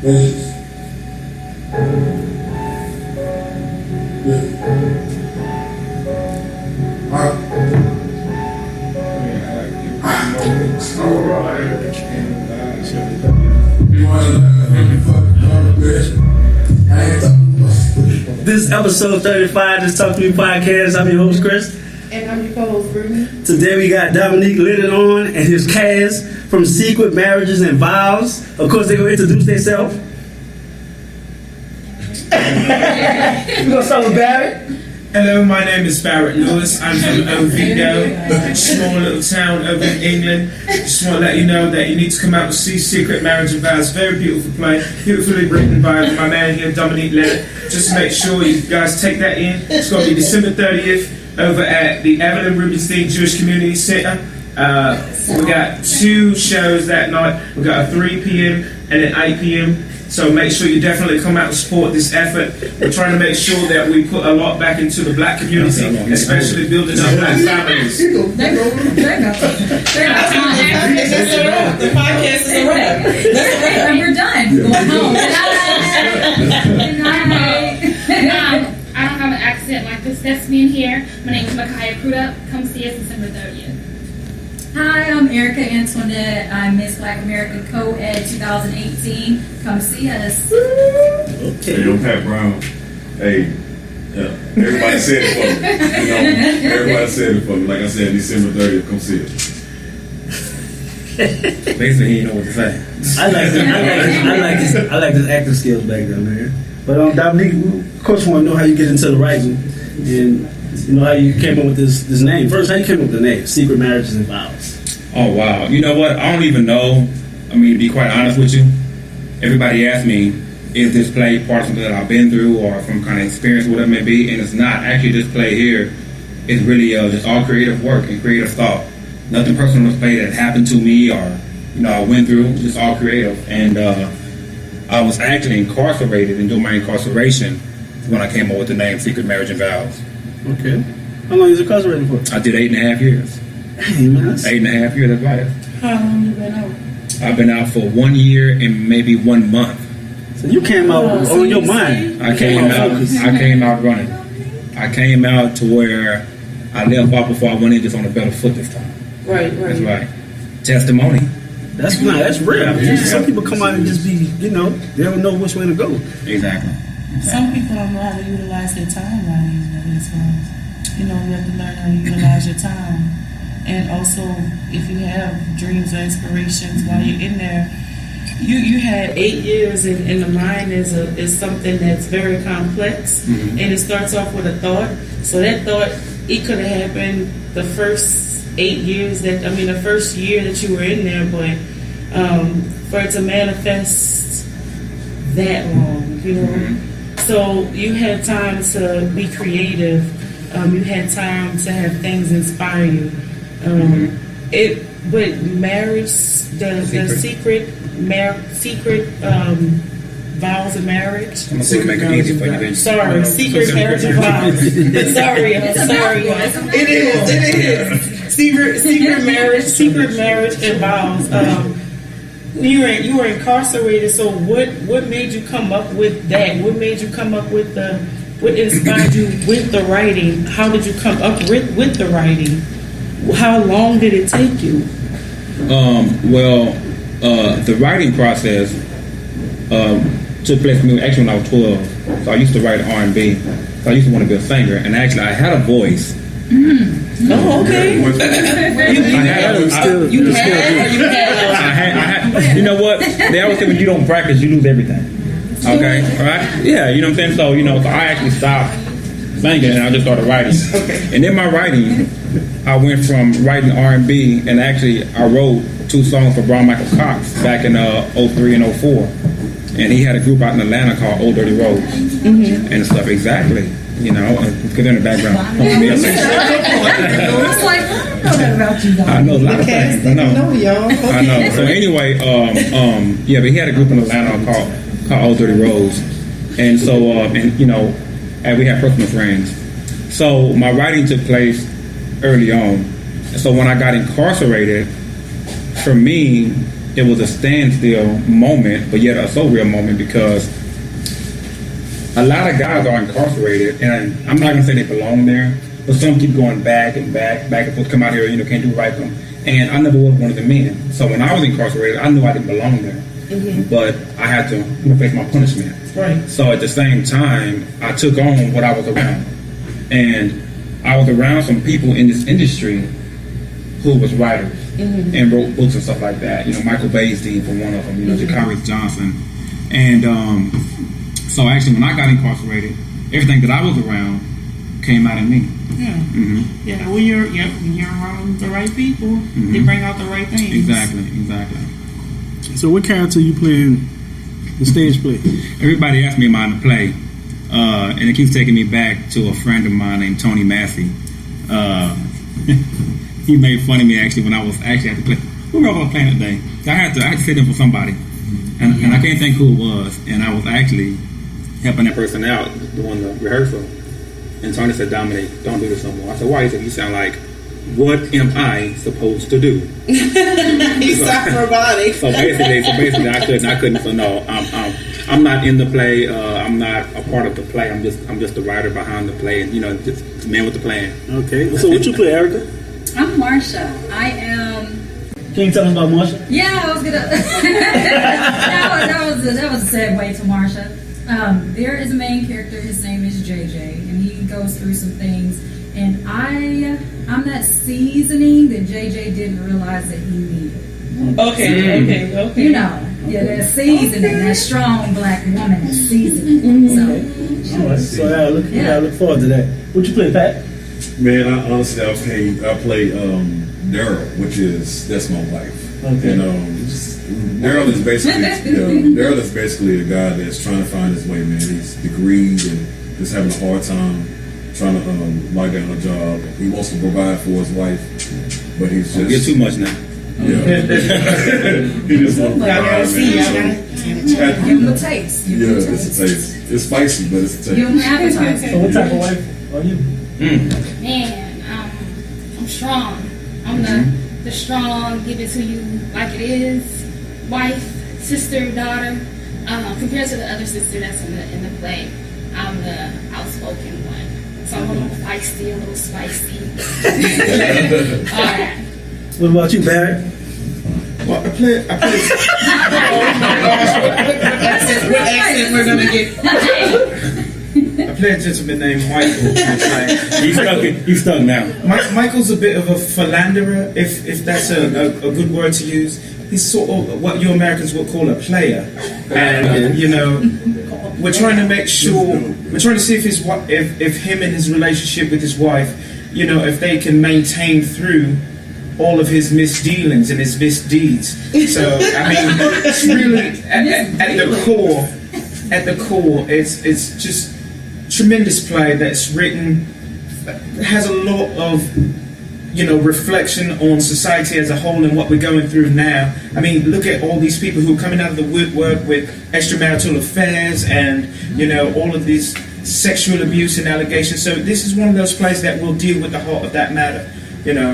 This is episode 35 of this Talk to Me podcast. I'm your host, Chris. And I'm your co-host, Brittany. Today we got Dominque, Leonard on, and his cast from Secret Marriages and Vows. Of course, they're going to introduce themselves. We're going to start with Barrett. Hello, my name is Barrett Lewis. I'm from Oviedo, a small little town over in England. Just want to let you know that you need to come out and see Secret Marriage and Vows. Very beautiful play, beautifully written by my man here, Dominque Leonard. Just make sure you guys take that in. It's going to be December 30th over at the Evelyn Rubenstein Jewish Community Center. We got 2 shows that night. We got a 3 p.m. and an 8 p.m. So make sure you definitely come out and support this effort. We're trying to make sure that we put a lot back into the black community, especially building up black families. The podcast is a wrap. And we're done. Going home. I don't have an accent like this. That's me in here. My name is Makaya Pruda. Come see us December 30th. Hi, I'm Erica Antoinette. I'm Miss Black American Co-Ed 2018. Come see us. Okay. Hey, I'm Pat Brown. Hey, everybody said it for me. Everybody said it for me. Like I said, December 30th, come see it. Basically, he didn't know what to say. I like his acting skills back then, man. But Dominque, we, of course, want to know how you get into the writing and you know how you came up with this name. First, how you came up with the name, Secret Marriages and Vows. Oh, wow. You know what? I don't even know. I mean, to be quite honest with you, everybody asks me, is this play part of something that I've been through or from kind of experience, whatever it may be? And it's not. Actually, this play here is really just all creative work and creative thought. Nothing personal in this play that happened to me or, you know, I went through. Just all creative. And I was actually incarcerated and doing my incarceration when I came up with the name Secret Marriage and Vows. Okay. How long is you incarcerated for? I did 8.5 years. Hey, man. 8.5 years, that's right. How long you been out? I've been out for 1 year and maybe 1 month. So you came out on your mind. I came out running. I came out to where I left out before I went in just on a better foot this time. Right. That's right. Testimony. That's rare. Yeah. Some people come out and just be, you know, they don't know which way to go. Exactly. Some people don't know how to utilize their time right either. You know, you have to learn how to utilize your time. And also, if you have dreams or inspirations while you're in there, you had 8 years, and the mind is something that's very complex, and it starts off with a thought. So that thought, it could have happened the first 8 years the first year that you were in there, but for it to manifest that long, you know. So you had time to be creative. You had time to have things inspire you. But marriage, the secret vows of marriage. I'm going to make it easy for you. Sorry, secret marriage and vows. sorry. It is. Secret marriage and vows. You were incarcerated. So what made you come up with that? What made you come up with what inspired you with the writing? How did you come up with the writing? How long did it take you? The writing process took place for me actually when I was 12. So I used to write R&B. So I used to want to be a singer, and actually I had a voice. Oh, okay. You know what? They always say when you don't practice, you lose everything. Okay, all right? Yeah, you know what I'm saying? So, so I actually stopped singing and I just started writing. Okay. And in my writing, I went from writing R&B, and actually I wrote 2 songs for Brian Michael Cox back in 03 and 04. And he had a group out in Atlanta called Old Dirty Roads and stuff. Exactly. Because they're in the background. I was like, I don't know that about you, though. I know a lot of things. I know. Y'all. Okay. I know. So anyway, but he had a group in Atlanta called Old Dirty Roads. And so, and we had personal friends. So my writing took place early on. So when I got incarcerated, for me, it was a standstill moment, but yet a so real moment because a lot of guys are incarcerated, and I'm not gonna say they belong there, but some keep going back and forth, come out here, can't do right for them. And I never was one of the men. So when I was incarcerated, I knew I didn't belong there. But I had to face my punishment. Right. So at the same time, I took on what I was around. And I was around some people in this industry who was writers and wrote books and stuff like that. Michael Baysteen for one of them, Jakarius Johnson. And so actually when I got incarcerated, everything that I was around came out of me. Yeah. Yeah. When you're around the right people, they bring out the right things. Exactly. So what character you playing the stage play? Everybody asked me am I in the play, and it keeps taking me back to a friend of mine named Tony Massey. He made fun of me actually when I was actually at the play. Who were I playing today? I had to sit in for somebody, and I can't think who it was. And I was actually helping that person out doing the rehearsal. And Tony said, "Dominique, don't do this no more." I said, "Why?" He said, "You sound like, what am I supposed to do?" He's not robotic. So basically, I couldn't. So no, I'm not in the play. I'm not a part of the play. I'm just the writer behind the play, and just the man with the plan. Okay. So what you play, Erica? I'm Marsha. I am. Can you tell us about Marsha? Yeah, I was gonna. that was a segue to Marsha. There is a main character. His name is JJ, and he goes through some things. And I'm that seasoning that JJ didn't realize that he needed. Okay. That seasoning, that strong black woman, that seasoning. So I look forward to that. What you play, Pat? Man, I play Daryl, that's my wife. Okay. Daryl is basically a guy that's trying to find his way, man. He's degreed and just having a hard time trying to lock down a job. He wants to provide for his wife, but he's just Get too much now. Yeah. He just wants to provide, man. Give him a taste. It's a taste. It's spicy, but it's a taste. Give him an appetizer. So what type of wife are you? Man, I'm strong. I'm the strong, give it to you like it is, wife, sister, daughter. Compared to the other sister that's in the play, I'm the outspoken one. So I'm a little feisty, a little spicy. All right. What about you, Barry? Well, I play. What accent we're gonna get? I play a gentleman named Michael. He's stuck now. Michael's a bit of a philanderer, if that's a good word to use. He's sort of what you Americans would call a player, and we're trying to make sure, we're trying to see if him and his relationship with his wife, if they can maintain through all of his misdealings and his misdeeds. So I mean, it's really at the core, it's just tremendous play that's written, has a lot of reflection on society as a whole and what we're going through now. I mean, look at all these people who are coming out of the woodwork with extramarital affairs and all of these sexual abuse and allegations. So this is one of those plays that will deal with the heart of that matter.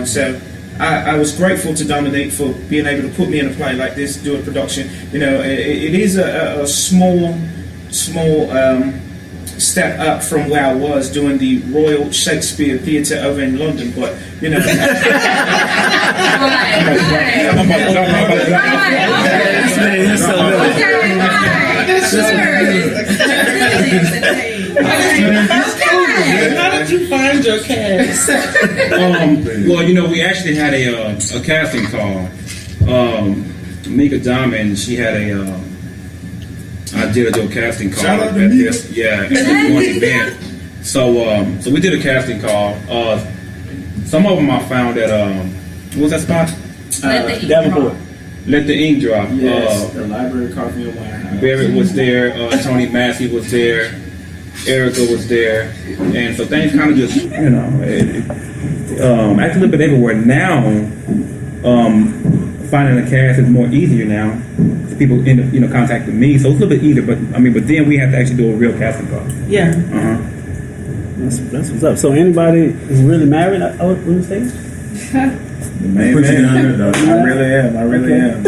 So I was grateful to Dominique for being able to put me in a play like this, do a production. It is a small step up from where I was doing the Royal Shakespeare Theatre over in London, but How did you find your cast? Well, we actually had a casting call. Mika Diamond, she had I did a casting call Shout out to at Mika. this one event. So we did a casting call. Some of them I found at what was that spot? Davenport. Let the Ink Drop. yes, the Library Coffee and Wine House. Barrett was there. Tony Massey was there. Erica was there, and so things kind of just actually a little bit everywhere now. Finding a cast is more easier now. People end up contacting me, so it's a little bit easier. But then we have to actually do a real casting call. Yeah. That's what's up. So anybody is really married on the stage? Man, Put you down there, dog. I really am.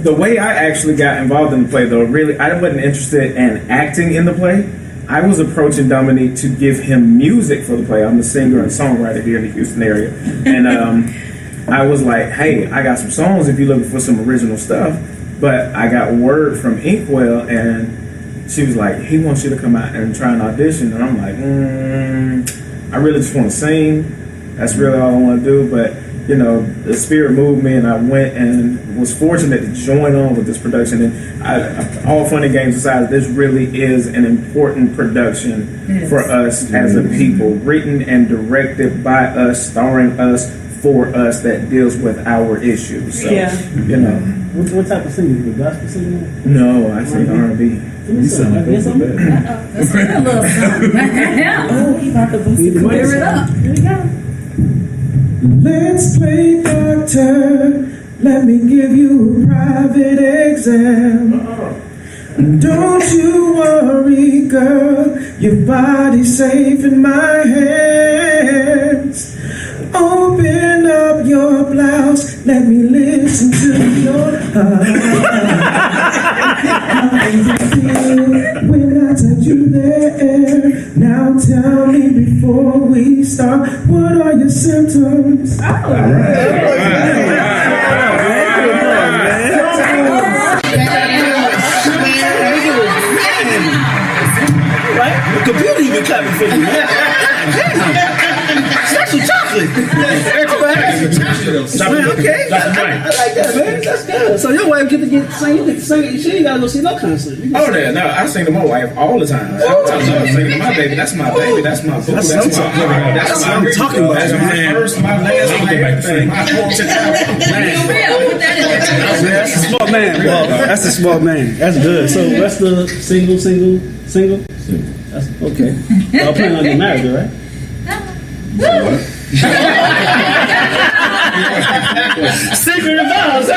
The way I actually got involved in the play, though, really, I wasn't interested in acting in the play. I was approaching Dominique to give him music for the play. I'm a singer and songwriter here in the Houston area. And I was like, hey, I got some songs if you're looking for some original stuff. But I got word from Inkwell, and she was like, he wants you to come out and try an audition. And I'm like, I really just want to sing. That's really all I want to do. But, you know, the spirit moved me, and I went and was fortunate to join on with this production. And all fun and games aside, this really is an important production for us as a people. Written and directed by us, starring us, for us, that deals with our issues. So, you know. What type of singing? The gospel singing? No, I sing R&B. You sound like Yes, that. Let's hear a little something. Oh, he about to bust the Clear it up. Here we go. Let's play doctor. Let me give you a private exam. Don't you worry, girl. Your body's safe in my hands. Open up your blouse. Let me listen to your heart. How do you feel when I touch you there? Now tell me before we start, what are your symptoms? Right? The computer even clapping for you. Special chocolate. Man, okay. I like that, man. That's good. So your wife get to sing. You get to sing. She ain't got to go see no concert. Oh, yeah, no, I sing to my wife all the time. I sing to my baby. That's my baby. That's my boo. That's what I'm talking about. That's my first, my last, my everything. My whole That's a smart man. Well, that's a smart man. That's good. So that's the single. That's okay. Y'all planning on getting married, right? Secret of vows. I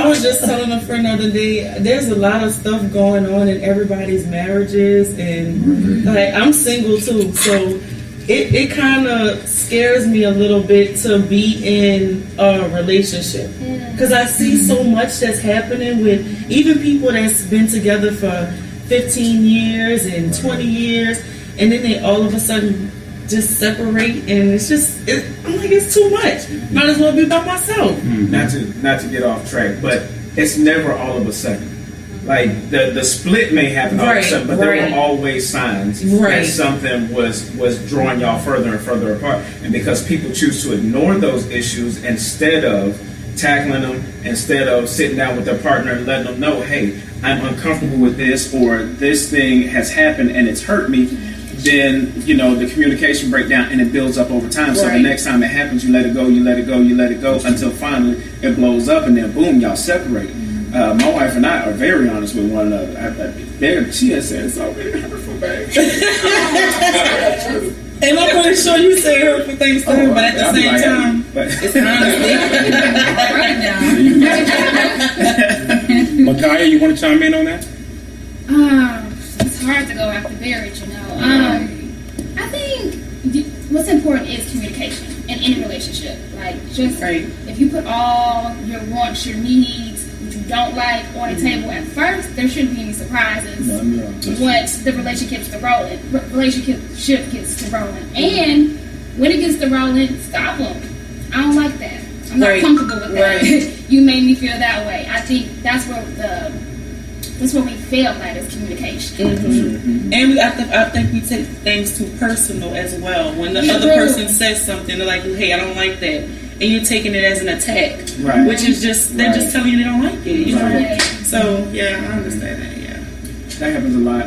was just telling a friend the other day, there's a lot of stuff going on in everybody's marriages, and like I'm single too, so it kind of scares me a little bit to be in a relationship, because I see so much that's happening with even people that's been together for 15 years and 20 years, and then they all of a sudden just separate, and it's just, I'm like, it's too much. Might as well be by myself. Not to get off track, but it's never all of a sudden. Like the split may happen all of a sudden, but there were always signs that something was drawing y'all further and further apart. And because people choose to ignore those issues instead of tackling them, instead of sitting down with their partner and letting them know, hey, I'm uncomfortable with this, or this thing has happened and it's hurt me, then, you know, the communication breakdown, and it builds up over time. So the next time it happens, you let it go, until finally it blows up, and then boom, y'all separate. My wife and I are very honest with one another. She has said it's already hurtful, babe. And I'm pretty sure you say hurtful things to her, but at the same time, it's honestly. Makaya, you want to chime in on that? It's hard to go after marriage, you know. I think what's important is communication in any relationship. Like, just if you put all your wants, your needs, what you don't like on the table at first, there shouldn't be any surprises once the relationship gets to rolling. And when it gets to rolling, stop them. I don't like that. I'm not comfortable with that. You made me feel that way. I think that's where we fail at, is communication. And I think we take things too personal as well. When the other person says something, they're like, hey, I don't like that. And you're taking it as an attack. Which is just, they're just telling you they don't like it. You know? So, yeah, I understand that, That happens a lot.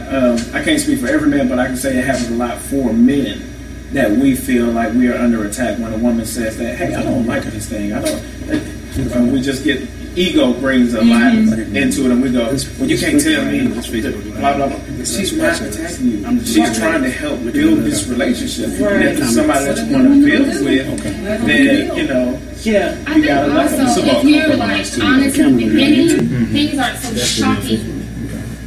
I can't speak for every man, but I can say it happens a lot for men, that we feel like we are under attack when a woman says that, hey, I don't like this thing. We just get, ego brings a lot into it, and we go, well, you can't tell me, blah, blah, blah. She's not attacking you. She's trying to help build this relationship. And if it's somebody that you want to build with, then, you know, I think also, if you're like honest in the beginning, things aren't so shocking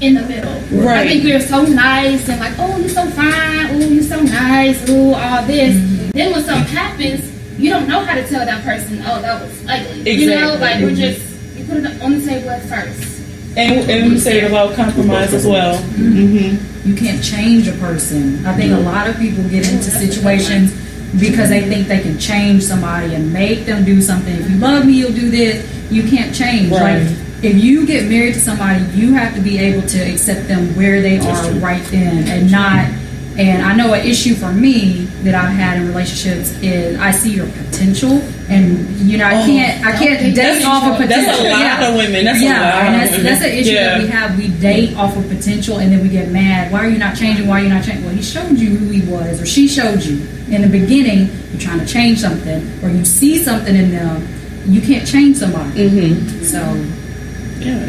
in the middle. Right. I think we're so nice and like, oh, you're so fine, oh, you're so nice, oh, all this. Then when something happens, you don't know how to tell that person, oh, that was ugly. Exactly. You know, like we're just, you put it on the table at first. And we say about compromise as well. You can't change a person. I think a lot of people get into situations because they think they can change somebody and make them do something. If you love me, you'll do this. You can't change. Right. Like, if you get married to somebody, you have to be able to accept them where they are right then and not. And I know an issue for me that I've had in relationships is I see your potential, and I can't date off of potential. That's a lot of women. That's a lot and of women. that's an issue that we have. We date off of potential, and then we get mad. Why are you not changing? Why are you not changing? Well, he showed you who he was, or she showed you in the beginning. You're trying to change something, or you see something in them. You can't change somebody. So.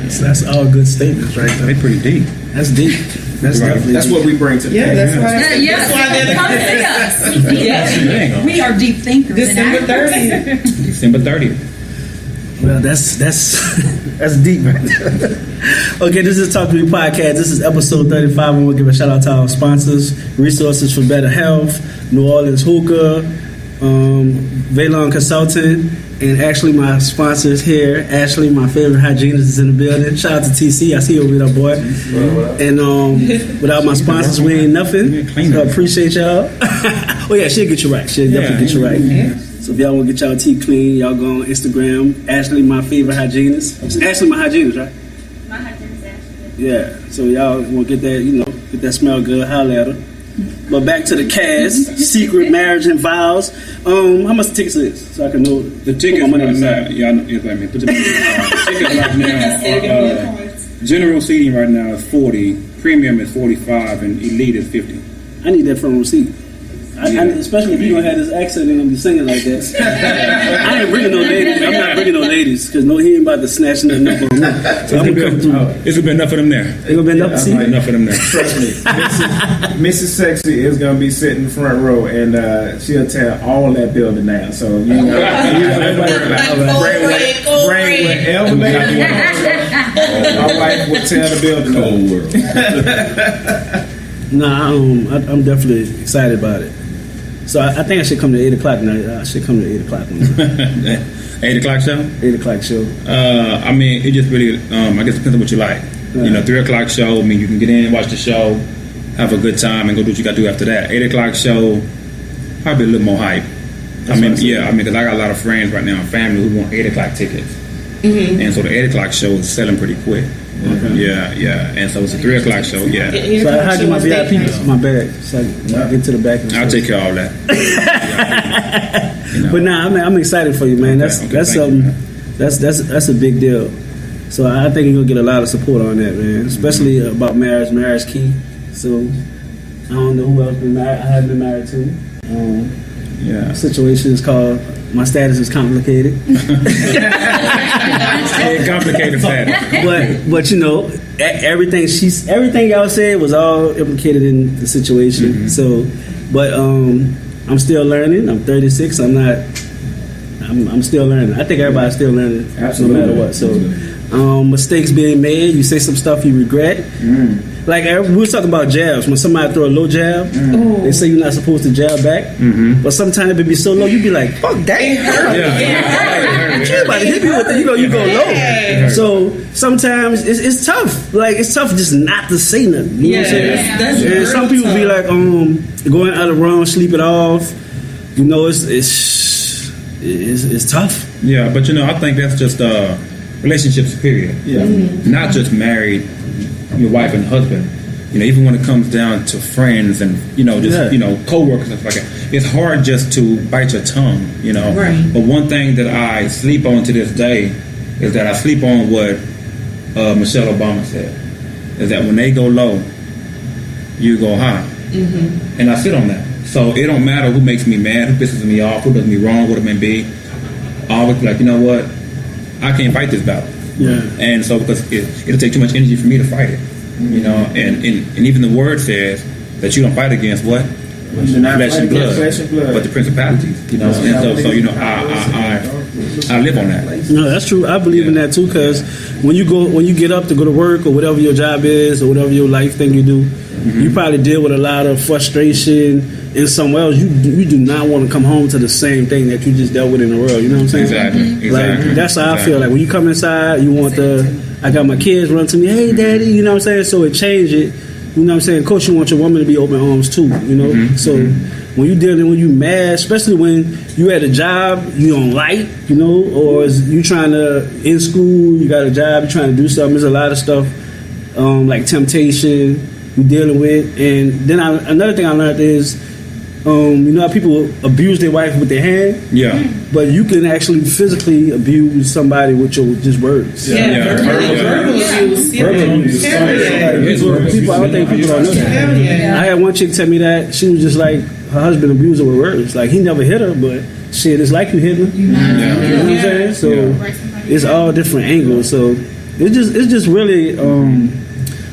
So that's all good statements, right? They pretty deep. That's deep. That's definitely That's deep. what we bring to the table. That's why. Yes, come see us. Yeah. We are deep thinkers. December and 30th. December 30th. Well, that's that's deep, right there. Okay, this is Talk to Me podcast. This is episode 35. I want to give a shout out to our sponsors: Resources for Better Health, New Orleans Hookah, Valon Consulting, and actually my sponsors here. Ashley, my favorite hygienist, is in the building. Shout out to TC. I see you over there, boy. And without my sponsors, we ain't nothing. So I appreciate y'all. Oh yeah, she'll get you right. She'll definitely get you right. So if y'all want to get y'all teeth clean, y'all go on Instagram. Ashley, my favorite hygienist. It's Ashley, my hygienist, right? My husband's Ashley. Yeah. So y'all want to get that, get that smell good. Holla at her. But back to the cast, Secret Marriage and Vows. How much the tickets is? So I can know The tickets put my money right on the now, side. y'all know, the tickets right now, general seating right now is 40, premium is 45, and elite is 50. I need that front receipt. I, especially if you don't have this accent and I'm be singing like that. I ain't bringing no ladies. I'm not bringing no ladies because he ain't about to snatch nothing up on me. So I'm gonna come through. It's gonna be enough of them there. Ain't gonna be enough to see. Enough of them there. Trust me, Mrs. Sexy is gonna be sitting in the front row, and she'll tear all that building down. So you know, bring whatever lady you want. My wife will tear the building down. Cold world. Nah, I'm definitely excited about it. So I think I should come to 8 o'clock now. I should come to 8 o'clock. 8 o'clock show? 8 o'clock show. I mean, it just really, I guess it depends on what you like. Yeah. 3 o'clock show, I mean, you can get in and watch the show, have a good time, and go do what you got to do after that. 8 o'clock show, probably a little more hype. Because I got a lot of friends right now and family who want 8 o'clock tickets. And so the 8 o'clock show is selling pretty quick. Yeah. And so it's a 3 o'clock show, So how do my VIP my bag? So I can get to the back. I'll take care of all that. But I'm excited for you, man. That's something. That's a big deal. So I think you're gonna get a lot of support on that, man. Especially about marriage. Marriage key. So I don't know who else been married. I have been married too. Situation is called. My status is complicated. Complicated status. But everything y'all said was all implicated in the situation. So, but I'm still learning. I'm 36. I'm still learning. I think everybody's still learning, no matter what. So, mistakes being made. You say some stuff you regret. Like we were talking about jabs. When somebody throw a low jab, they say you're not supposed to jab back. But sometimes it be so low, you be like, "Fuck that!" It hurt. Everybody hit me with it. You go low. So sometimes it's tough. Like it's tough just not to say nothing. You know what I'm saying? And some people be like, going out of the wrong, sleep it off. It's tough. Yeah, but I think that's just relationships, period. Yeah. Not just married, your wife and husband. Even when it comes down to friends and co-workers and stuff like that, it's hard just to bite your tongue. Right. But one thing that I sleep on to this day is that I sleep on what Michelle Obama said, is that when they go low, you go high, and I sit on that. So it don't matter who makes me mad, who pisses me off, who does me wrong, what it may be. I always be like, you know what? I can't fight this battle. Yeah. And so because it'll take too much energy for me to fight it. And even the word says that you don't fight against what? flesh and blood, Flesh and blood. but the principalities. You know, and so you know, I live on that. No, that's true. I believe in that too, because when you get up to go to work or whatever your job is or whatever your life thing you do, you probably deal with a lot of frustration in somewhere else. You do not want to come home to the same thing that you just dealt with in the world. You know what I'm saying? Exactly. Like that's how I feel. Like when you come inside, you want I got my kids run to me, hey daddy, you know what I'm saying? So it changed it. You know what I'm saying? Of course, you want your woman to be open arms too, you know? So when when you mad, especially when you at a job you don't like, you know, or you trying to, in school, you got a job, you're trying to do something, there's a lot of stuff like temptation you're dealing with. And then another thing I learned is, you know how people abuse their wife with their hand? Yeah. But you can actually physically abuse somebody with your just words. Verbal abuse. People, I don't think people don't know that. I had one chick tell me that she was just like her husband abused her with words. Like he never hit her, but shit, it's like you hitting her. You know what I'm saying? So it's all different angles. So it's just really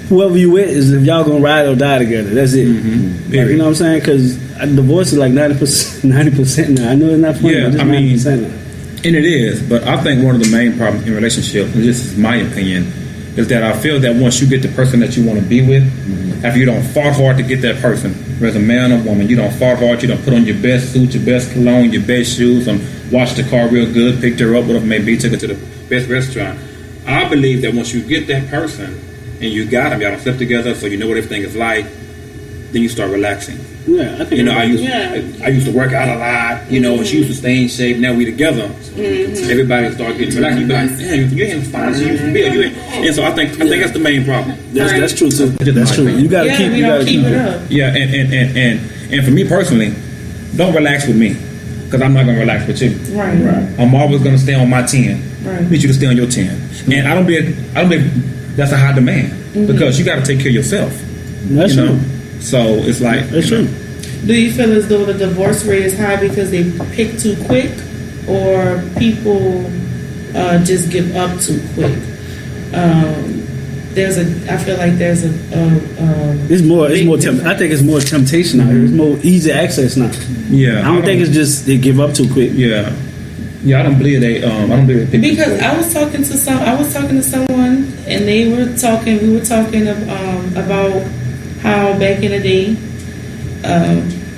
whoever you with is if y'all gonna ride or die together. That's it. Like, you know what I'm saying? Because divorce is like 90% now. I know it's not funny, but it's 90% now. And it is, but I think one of the main problems in relationships, and this is my opinion, is that I feel that once you get the person that you want to be with, after you don't fought hard to get that person, whether it's a man or woman, you don't fought hard, you don't put on your best suit, your best cologne, your best shoes, and wash the car real good, picked her up, whatever it may be, took her to the best restaurant. I believe that once you get that person and you got them, y'all don't sleep together, so you know what everything is like, then you start relaxing. Yeah, I think. You know, I used to work out a lot. You know, and she used to stay in shape. Now we together. Everybody start getting relaxed. You be like, damn, you ain't as fine as you used to be. And so I think that's the main problem. That's true too. That's true. You gotta keep it up. Yeah, and for me personally, don't relax with me, because I'm not gonna relax with you. Right. I'm always gonna stay on my 10. Right. Need you to stay on your 10. And I don't be. That's a high demand because you got to take care of yourself. That's true. So it's like that's true. Do you feel as though the divorce rate is high because they pick too quick, or people just give up too quick? I feel like there's it's more. I think it's more temptation now. It's more easy access now. Yeah. I don't think it's just they give up too quick. Yeah. Yeah, I don't believe they. I don't believe they. Because I was talking to someone, and we were talking about how back in the day,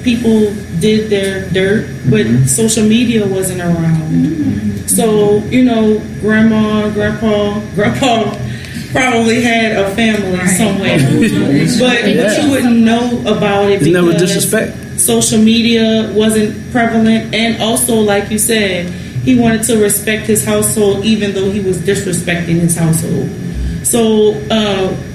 people did their dirt, but social media wasn't around. So, you know, grandma, grandpa probably had a family somewhere, but you wouldn't know about it. It's never disrespect. Social media wasn't prevalent, and also, like you said, he wanted to respect his household, even though he was disrespecting his household. So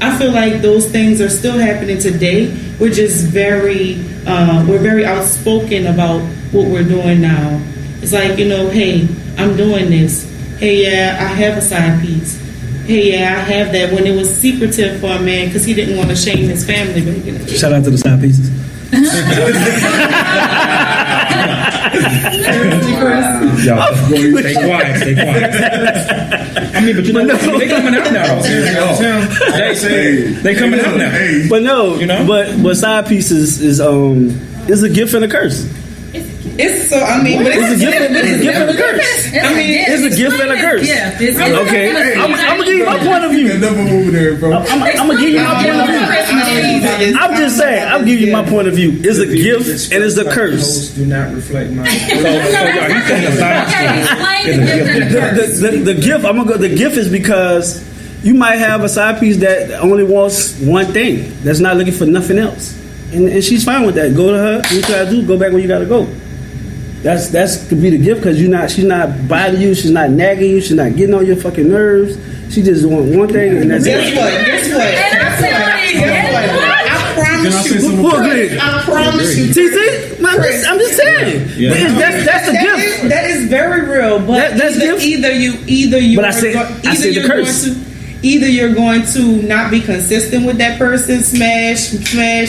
I feel like those things are still happening today. We're just very outspoken about what we're doing now. It's like, you know, hey, I'm doing this. Hey, yeah, I have a side piece. Hey, yeah, I have that. When it was secretive for a man because he didn't want to shame his family back in the day. Shout out to the side pieces. Y'all, stay quiet. I mean, but you know, they coming out now. They coming out now. But no, you know, but side pieces is a gift and a curse. It's so. I mean, but it's a gift and a curse. I mean, it's a gift and a curse. Yeah. Okay, I'm gonna give you my point of view. I'm gonna give you my point of view. I'm just saying, I'm giving you my point of view. It's a gift and it's a curse. Do not reflect mine. The gift. I'm gonna go. The gift is because you might have a side piece that only wants one thing. That's not looking for nothing else, and she's fine with that. Go to her. What you gotta do? Go back where you gotta go. That's could be the gift because she's not bothering you, she's not nagging you, she's not getting on your fucking nerves. She just wants one thing and that's it. Guess what? I promise you. See? I'm just saying. Yeah. That's the gift. That is very real. But that's either you. But I say the curse. Either you're going to not be consistent with that person, smash,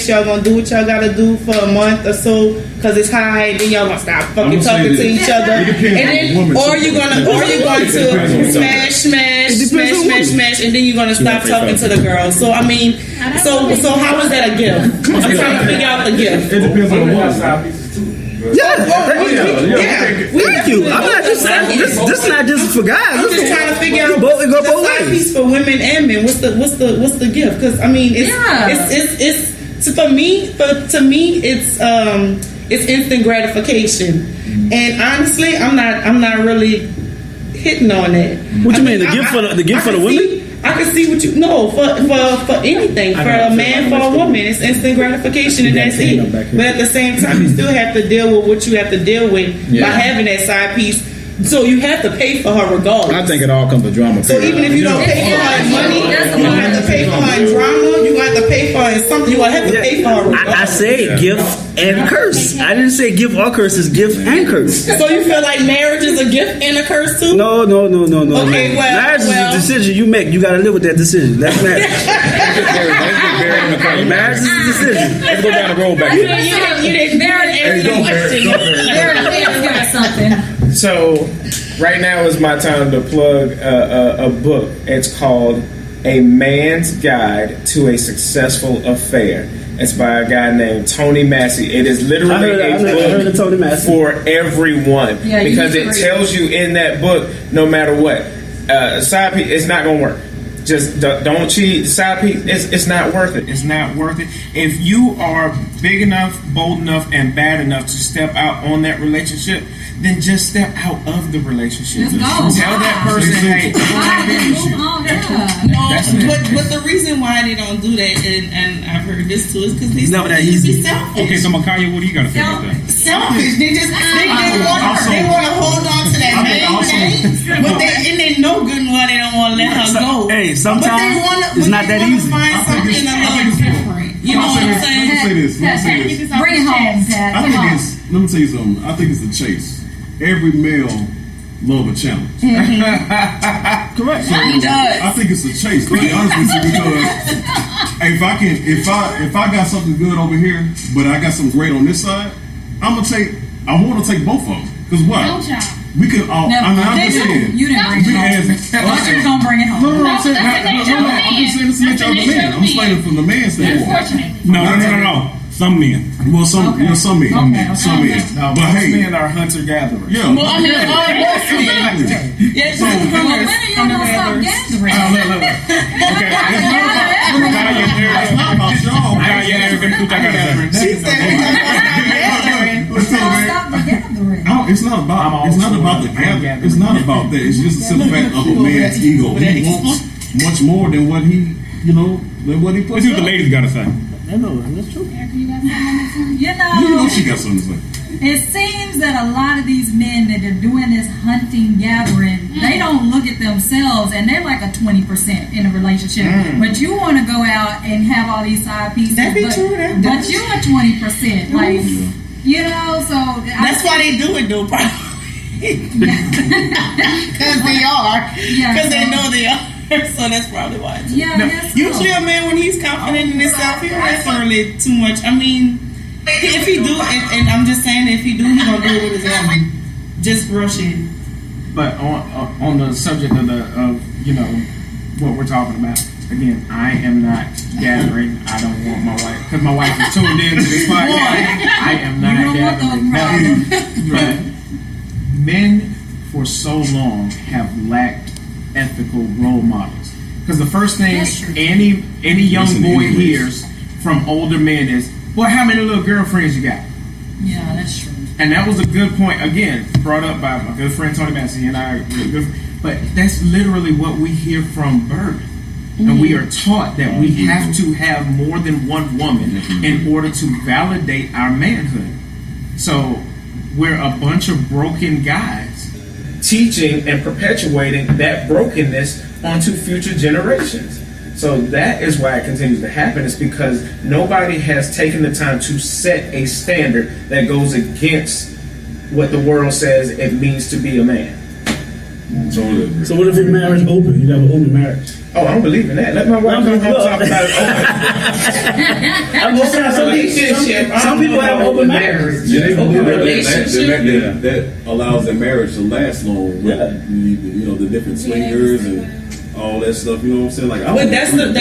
y'all gonna do what y'all gotta do for a month or so because it's high, then y'all gonna stop fucking talking to each other, and then or you're going to smash, smash, and then you're gonna stop talking to the girl. So I mean, so how is that a gift? I'm trying to figure out the gift. It depends on the woman. Thank you. I'm not just saying this is not just for guys. I'm just trying to figure out both, it go the both side ways. piece for women and men. What's the gift? Because I mean, it's so for me, to me, it's instant gratification, and honestly, I'm not really hitting on that. What you mean? The gift for the women? I can see what you for anything, for a man, for a woman, it's instant gratification and that's it. But at the same time, you still have to deal with what you have to deal with by having that side piece. So you have to pay for her regardless. I think it all comes with drama. So even if you don't pay for her in money, you have to pay for her in drama. You have to pay for her in something. You have to pay for her regardless. I said gift and curse. I didn't say gift or curse. It's gift and curse. So you feel like marriage is a gift and a curse too? No. Okay, marriage is a decision you make. You got to live with that decision. That's marriage. Marriage is a decision. Let's go down the road back here. You didn't answer the question. Something. So, right now is my time to plug a book. It's called A Man's Guide to a Successful Affair. It's by a guy named Tony Massey. It is literally a book for everyone because it tells you in that book, no matter what, side piece, it's not going to work. Just don't cheat. Side piece, it's not worth it. It's not worth it. If you are big enough, bold enough, and bad enough to step out on that relationship, then just step out of the relationship. Tell that person, hey, but the reason why they don't do that, and I've heard this too, is because they easy. be selfish. Okay, so Makaya, what do you got to say about that? Selfish. They want to hold on to that name, but they know good and well they don't want to let her go. Hey, sometimes it's not that easy. Find something a little different. You know what I'm saying? Let me say this. Bring it home, Pat. Let me tell you something. I think it's a chase. Every male love a challenge. Correct. So I think it's a chase. To be honest with you, because if I got something good over here, but I got some great on this side, I want to take both of them. Because why? We could all. I'm just saying. You didn't bring it home. You're gonna bring it home. No. I'm saying. I'm just saying this is the man. I'm explaining from the man's standpoint. No. Some men. Well, some men. Some men. But hey, men are hunter gatherers. Yeah. Well, I mean, yes. So, When are you gonna stop gathering? Okay. it's not about y'all. Stop the gathering. No, it's not about the gathering. It's not about that. It's just a simple fact of a man's ego. He wants much more than what he, than what he puts. Let's see what the ladies got to say. I know, that's true. You know she got something to say. It seems that a lot of these men that are doing this hunting gathering, they don't look at themselves, and they're like a 20% in a relationship. But you want to go out and have all these side pieces, That'd be true. But you're a 20%, like So that's why they do it, though, probably. Because they are. Because they know they are. So that's probably why. Usually a man, when he's confident in himself, he don't necessarily too much. I mean, if he do, and I'm just saying, if he do, he gonna do it with his woman. Just rush it. But on the subject of what we're talking about, again, I am not gathering. I don't want my wife, because my wife is tuned in to this podcast. I am not gathering. But men for so long have lacked ethical role models, because the first thing any young boy hears from older men is, "Well, how many little girlfriends you got?" Yeah, that's true. And that was a good point, again, brought up by my good friend Tony Massey and I. But that's literally what we hear from birth. And we are taught that we have to have more than one woman in order to validate our manhood. So we're a bunch of broken guys teaching and perpetuating that brokenness onto future generations. So that is why it continues to happen. It's because nobody has taken the time to set a standard that goes against what the world says it means to be a man. So what if your marriage open? You have an open marriage. Oh, I don't believe in that. Let my wife come home talk about it open. I'm just saying, some people have open marriage. Open relationship. That allows their marriage to last long. With, the different swingers and all that stuff. You know what I'm saying? Like, I But don't that's agree with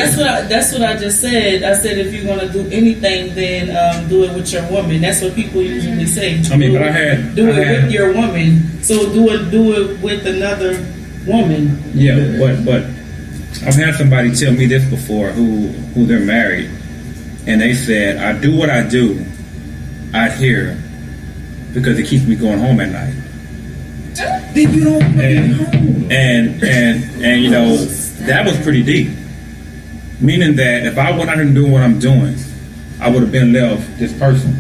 that's what I just said. I said if you're gonna do anything, then do it with your woman. That's what people usually say. I mean, but I had with your woman. So do it with another woman. Yeah, but I've had somebody tell me this before who they're married, and they said, I do what I do out here because it keeps me going home at night. Then you don't want to be home. And you know, that was pretty deep. Meaning that if I went out and doing what I'm doing, I would have been left this person.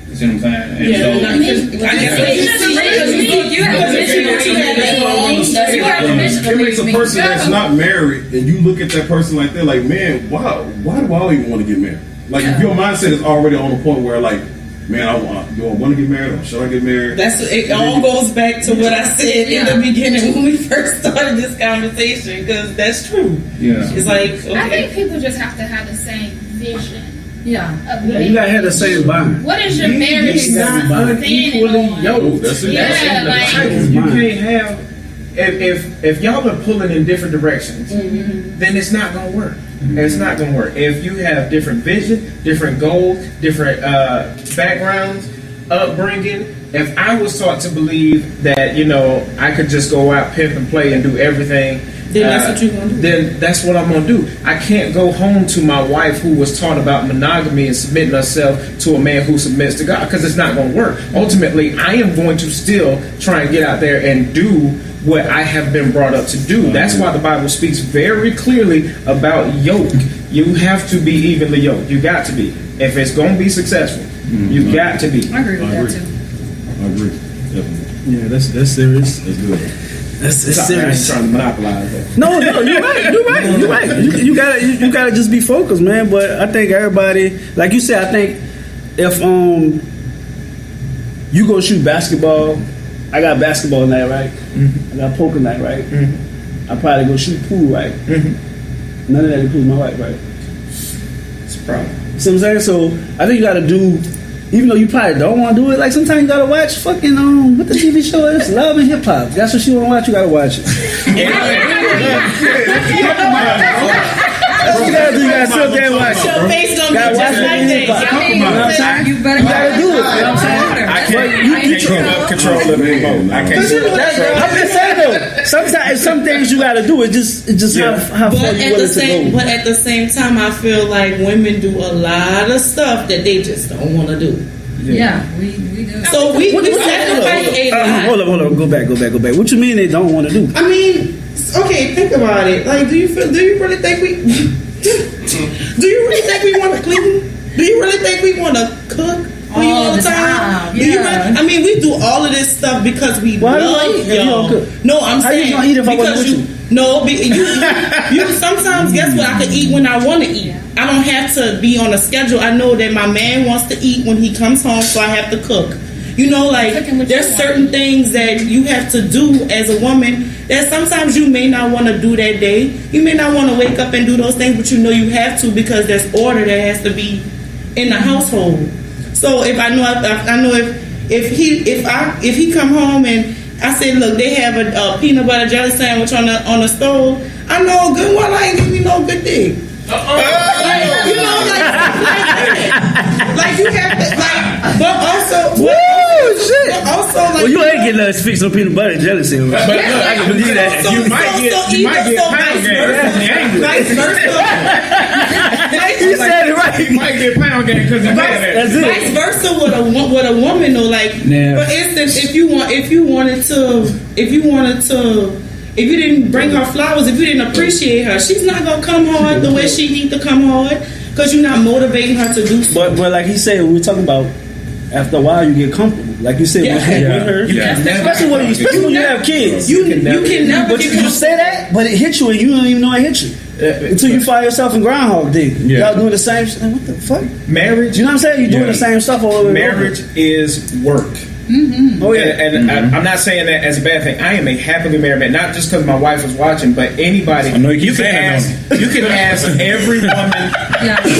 You see what I'm saying? And it makes a person that's not married, and you look at that person like that, like, man, why do I even want to get married? Like, if your mindset is already on the point where, like, man, do I want to get married or should I get married? It all goes back to what I said in the beginning when we first started this conversation, because that's true. Yeah. It's like, I think people just have to have the same vision. Yeah. You gotta have the same bond. What is your marriage not standing unequally on? yoked. That's it. Yeah, like You can't have if y'all are pulling in different directions, then it's not gonna work. It's not gonna work. If you have different vision, different goals, different backgrounds, upbringing. If I was taught to believe that I could just go out, pimp and play and do everything, then that's what you're gonna do. Then that's what I'm gonna do. I can't go home to my wife who was taught about monogamy and submitting herself to a man who submits to God, because it's not gonna work. Ultimately, I am going to still try and get out there and do what I have been brought up to do. That's why the Bible speaks very clearly about yoke. You have to be evenly yoked. You got to be. If it's going to be successful, you got to be. I agree with that too. I agree. Definitely. Yeah, that's serious. That's good. That's serious. Trying to monopolize that. No, you're right. You gotta just be focused, man. But I think everybody, like you said, I think if you go shoot basketball, I got basketball night, right? I got poker night, right? I probably go shoot pool, right? None of that includes my wife, right? It's a problem. See what I'm saying? So I think you gotta do, even though you probably don't want to do it, like sometimes you gotta watch fucking what the TV show is, Love and Hip Hop. That's what you want to watch. You gotta watch it. That's what you gotta do. You gotta sit there and watch it. Your face gonna Gotta be watch just it like in hip hop. that. You know what I'm saying? You better You gotta do it. You know what I'm saying? I can't control the remote. I can't. I'm just saying though. Sometimes some things you gotta do. It just how far you willing to go. But at the same time, I feel like women do a lot of stuff that they just don't want to do. Yeah, we do. So we sacrifice a lot. Hold on. Go back. What you mean they don't want to do? I mean, okay, think about it. Like, do you really think we want to clean? Do you really think we want to cook for you all the time? Do you really, I mean, we do all of this stuff because we Why do I love eat if you y'all. don't cook? No, I'm How you saying gonna eat if I wasn't because with you sometimes guess what? I can eat when I want to eat. I don't have to be on a schedule. I know that my man wants to eat when he comes home, so I have to cook. You know, like there's certain things that you have to do as a woman that sometimes you may not want to do that day. You may not want to wake up and do those things, but you know you have to because there's order that has to be in the household. So if if he come home and I say, look, they have a peanut butter jelly sandwich on the stove, I know good well I ain't giving you no good dick. You know, like you have to, like, but also, shit. But also, like, Well, you ain't getting us fixed on peanut butter and jelly sandwich. But look, I can believe that. You might get pound game. Vice versa. You said it right. You might get pound game because you got that. That's it. Vice versa with a woman though. Like Nah. for instance, if you didn't bring her flowers, if you didn't appreciate her, she's not gonna come hard the way she need to come hard because you're not motivating her to do so. But like he said, we were talking about after a while you get comfortable. Like you said, with her, especially when you have kids. You can never But get you say that, but it hit you and you don't even know it hit you. Until you find yourself in Groundhog Day. Y'all doing the same shit. What the fuck? Marriage. You know what I'm saying? You're doing the same stuff all over. Marriage is work. Oh yeah, and I'm not saying that as a bad thing. I am a happily married man, not just because my wife is watching, but anybody. I know you can ask every woman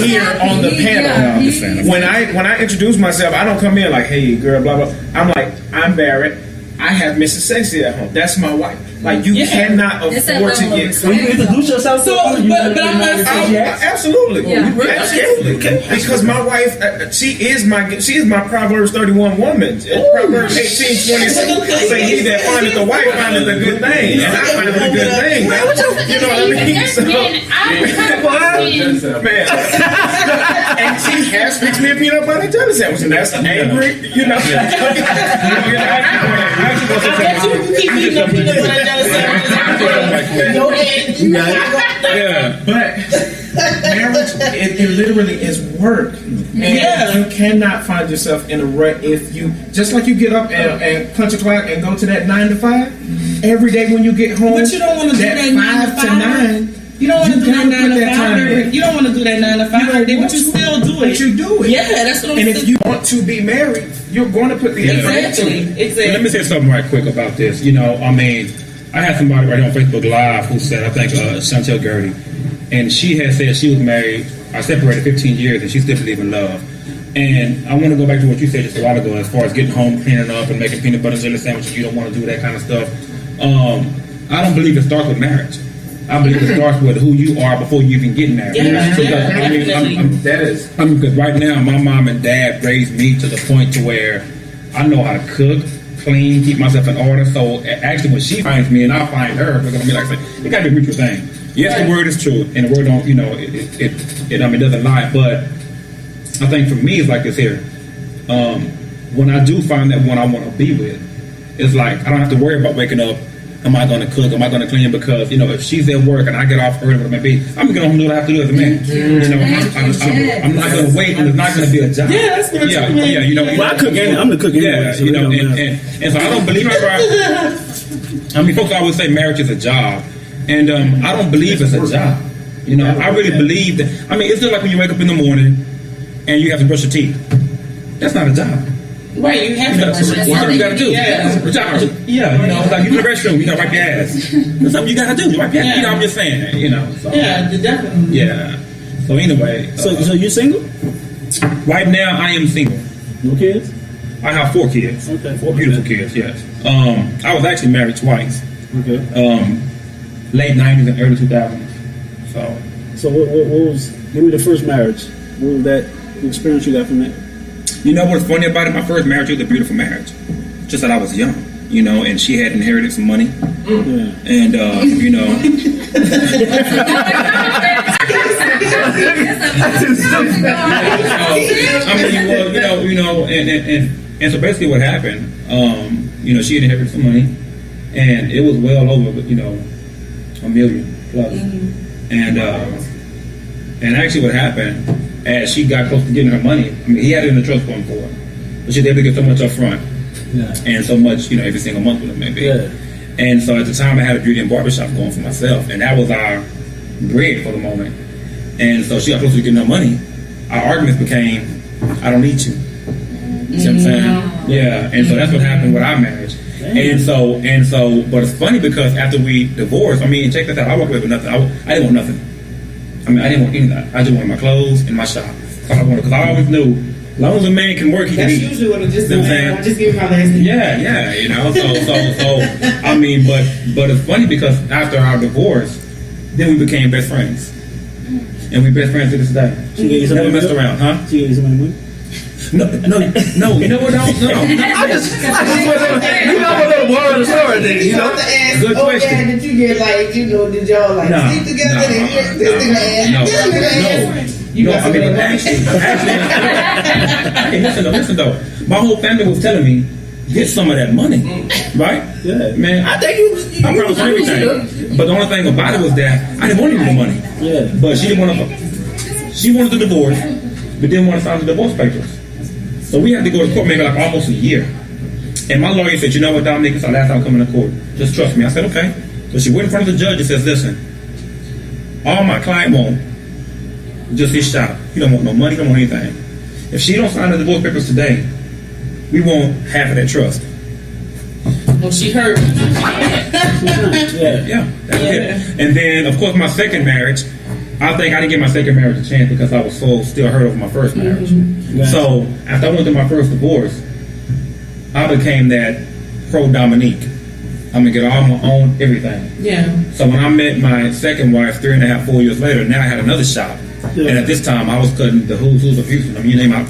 here on the panel. When I introduce myself, I don't come in like, "Hey, girl," blah blah. I'm like, "I'm Barrett. I have Mrs. Sexy at home. That's my wife. Like you cannot It's that afford to level of get. respect. When you introduce yourself to So, her, you but gotta I'm be not- nice. Yes. Absolutely, Yeah. absolutely. Because my wife, she is my Proverbs 31 woman. Proverbs 18:26 say, "He that findeth a wife findeth a good thing," and I find it a good thing. You know what I mean? So, man, and she has fixed me a peanut butter jelly sandwich, and that's angry. You know. Keep eating the peanut butter jelly sandwiches. Go ahead. You got it. Yeah. But marriage, it literally is work. And you cannot find yourself in a rut if you, just like you get up and punch a clock and go to that 9 to 5, every day when you get home. But you don't want to do that 9 5 to to 9. You don't want to do that gotta 9 put to that 5. time in. You don't want to do that 9 to 5 every day, but you still do it. But you do it. Yeah, that's what I'm And saying. if you want to be married, you're going to put the effort into it. Exactly. Let me say something right quick about this. You know, I mean, I had somebody right on Facebook Live who said, I think Chantel Gertie, and she had said she was married, I separated 15 years, and she still believed in love. And I want to go back to what you said just a while ago as far as getting home, cleaning up, and making peanut butter jelly sandwiches. You don't want to do that kind of stuff. I don't believe it starts with marriage. I believe it starts with who you are before you even get married. Yeah, Because right now, my mom and dad raised me to the point to where I know how to cook, clean, keep myself in order. So actually, when she finds me and I find her, we're gonna be like, it gotta be a mutual thing. Yes, the word is true, and the word don't, you know, it doesn't lie. But I think for me, it's like this here. When I do find that one I want to be with, it's like I don't have to worry about waking up. Am I going to cook? Am I going to clean? Because, you know, if she's at work and I get off early, whatever it may be, I'm going to go home and do what I have to do as a man. You know, I'm not going to wait, and it's not going to be a job. Yeah, that's what Yeah, you know. Well, I cook anyway. I'm the cook anyway. Yeah, so you know, it don't matter. and so I don't believe I mean, folks always say marriage is a job, and I don't believe it's a job. You know, I really believe that. I mean, it's just like when you wake up in the morning and you have to brush your teeth. That's not a job. Right, you have You to. know, so what you gotta do? Yeah. Yeah, you know, it's like you in the restroom, you gotta wipe your ass. That's something you gotta do. You wipe your ass. You know, I'm just saying, you know. So, Yeah, definitely. yeah. So anyway, So you single? right now I am single. No kids? I have 4 kids. Okay. 4 beautiful kids. Yes. I was actually married twice. Okay. Late 90s and early 2000s. So what was? Give me the first marriage. What was that experience you got from that? You know what's funny about it? My first marriage was a beautiful marriage. Just that I was young, you know, and she had inherited some money, Yeah. and you know. I mean, well, you know, and so basically what happened, you know, she had inherited some money, and it was well over, you know, $1 million plus, and actually what happened, as she got close to getting her money, I mean, he had it in the trust fund for her, but she was able to get so much up front, and so much, you know, every single month with it maybe. Yeah. And so at the time, I had a beauty and barbershop going for myself, and that was our bread for the moment. And so she got closer to getting her money. Our arguments became, I don't need you. You see what I'm saying? Yeah. And so that's what happened with our marriage. And so, but it's funny because after we divorced, I mean, check this out. I walked away with nothing. I didn't want nothing. I mean, I didn't want anything. I just wanted my clothes and my shop. That's all I wanted, because I always knew, as long as a man can work, he can That's eat. usually what it just You know what I'm saying? Just give me my last name. Yeah, you know. So I mean, but it's funny because after our divorce, then we became best friends, and we best friends to this day. She gave you some Never money? messed around, huh? She gave you some money? No. You know what? No. I just you know what the moral of the story is, you know? Good question. Yeah, did you get like, you know, did y'all like No, sleep together and hear this nigga ass, this nigga ass? You got I mean, some actually, listen though. My whole family was telling me, get some of that money, right? Yeah. Man, I think you I promised everything. But the only thing about it was that I didn't want any more money. Yeah. But she didn't want to. She wanted the divorce, but didn't want to sign the divorce papers. So we had to go to court maybe like almost a year. And my lawyer said, you know what, Dominque, it's our last time coming to court. Just trust me. I said, okay. So she went in front of the judge and says, listen, all my client want, just his shop. He don't want no money, don't want anything. If she don't sign the divorce papers today, we want half of that trust. Well, she heard. Yeah, that's it. And then, of course, my second marriage, I think I didn't give my second marriage a chance because I was so still hurt over my first marriage. So after I went through my first divorce, I became that pro Dominique. I'm gonna get all my own everything. Yeah. So when I met my second wife 3.5, 4 years later, now I had another shop. Yeah. And at this time, I was cutting the who's of Houston. I mean, you name I